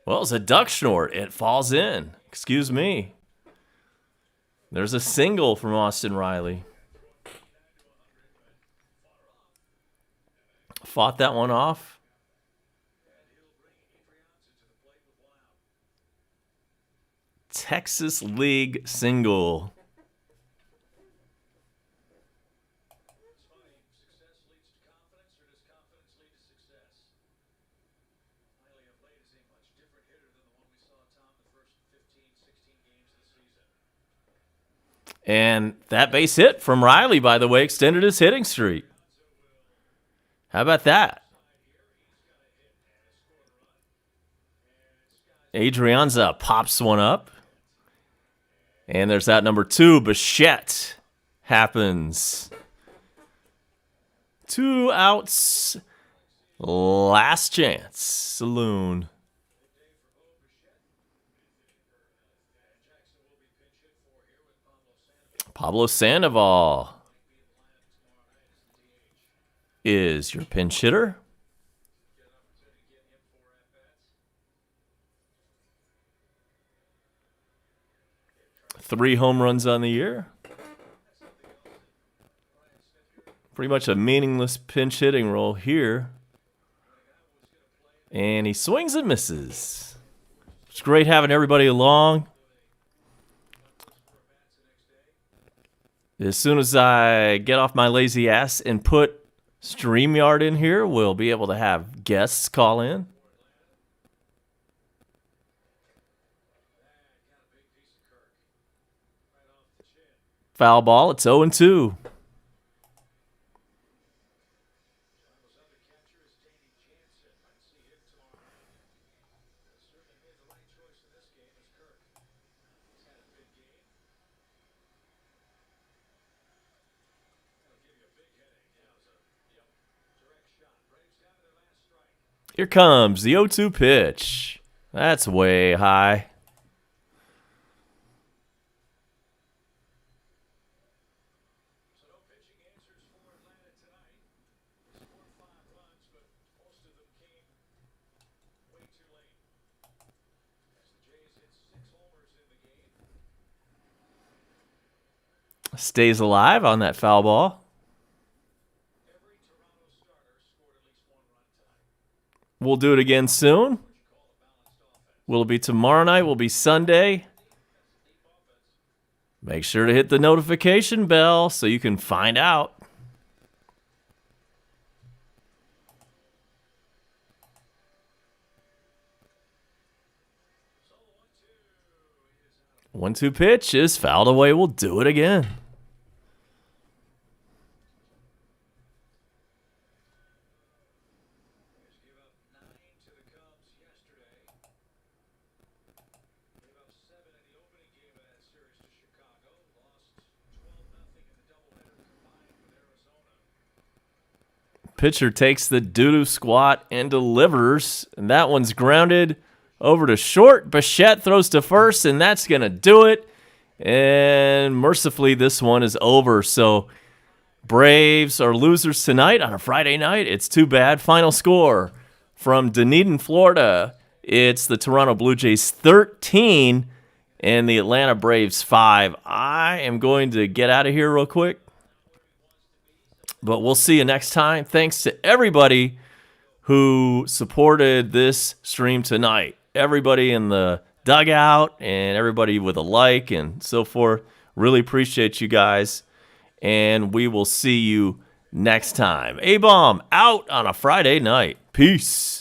well, it's a duck snort. It falls in. Excuse me. There's a single from Austin Riley. Fought that one off. Texas League single. And that base hit from Riley, by the way, extended his hitting streak. How about that? Adrianza pops one up. And there's that number 2, Bichette. Happens. 2 outs. Last chance. Saloon. Pablo Sandoval is your pinch hitter. Three home runs on the year. Pretty much a meaningless pinch hitting role here. And he swings and misses. It's great having everybody along. As soon as I get off my lazy ass and put StreamYard in here, we'll be able to have guests call in. Foul ball. It's 0-2. Here comes the 0-2 pitch. That's way high. Stays alive on that foul ball. We'll do it again soon. Will it be tomorrow night? Will it be Sunday? Make sure to hit the notification bell so you can find out. One-two pitch is fouled away. We'll do it again. Pitcher takes the doo-doo squat and delivers. And that one's grounded over to short. Bichette throws to first, and that's going to do it. And mercifully, this one is over. So Braves are losers tonight on a Friday night. It's too bad. Final score from Dunedin, Florida. It's the Toronto Blue Jays 13 and the Atlanta Braves 5. I am going to get out of here real quick, but we'll see you next time. Thanks to everybody who supported this stream tonight. Everybody in the dugout and everybody with a like and so forth. Really appreciate you guys. And we will see you next time. A-Bomb out on a Friday night. Peace.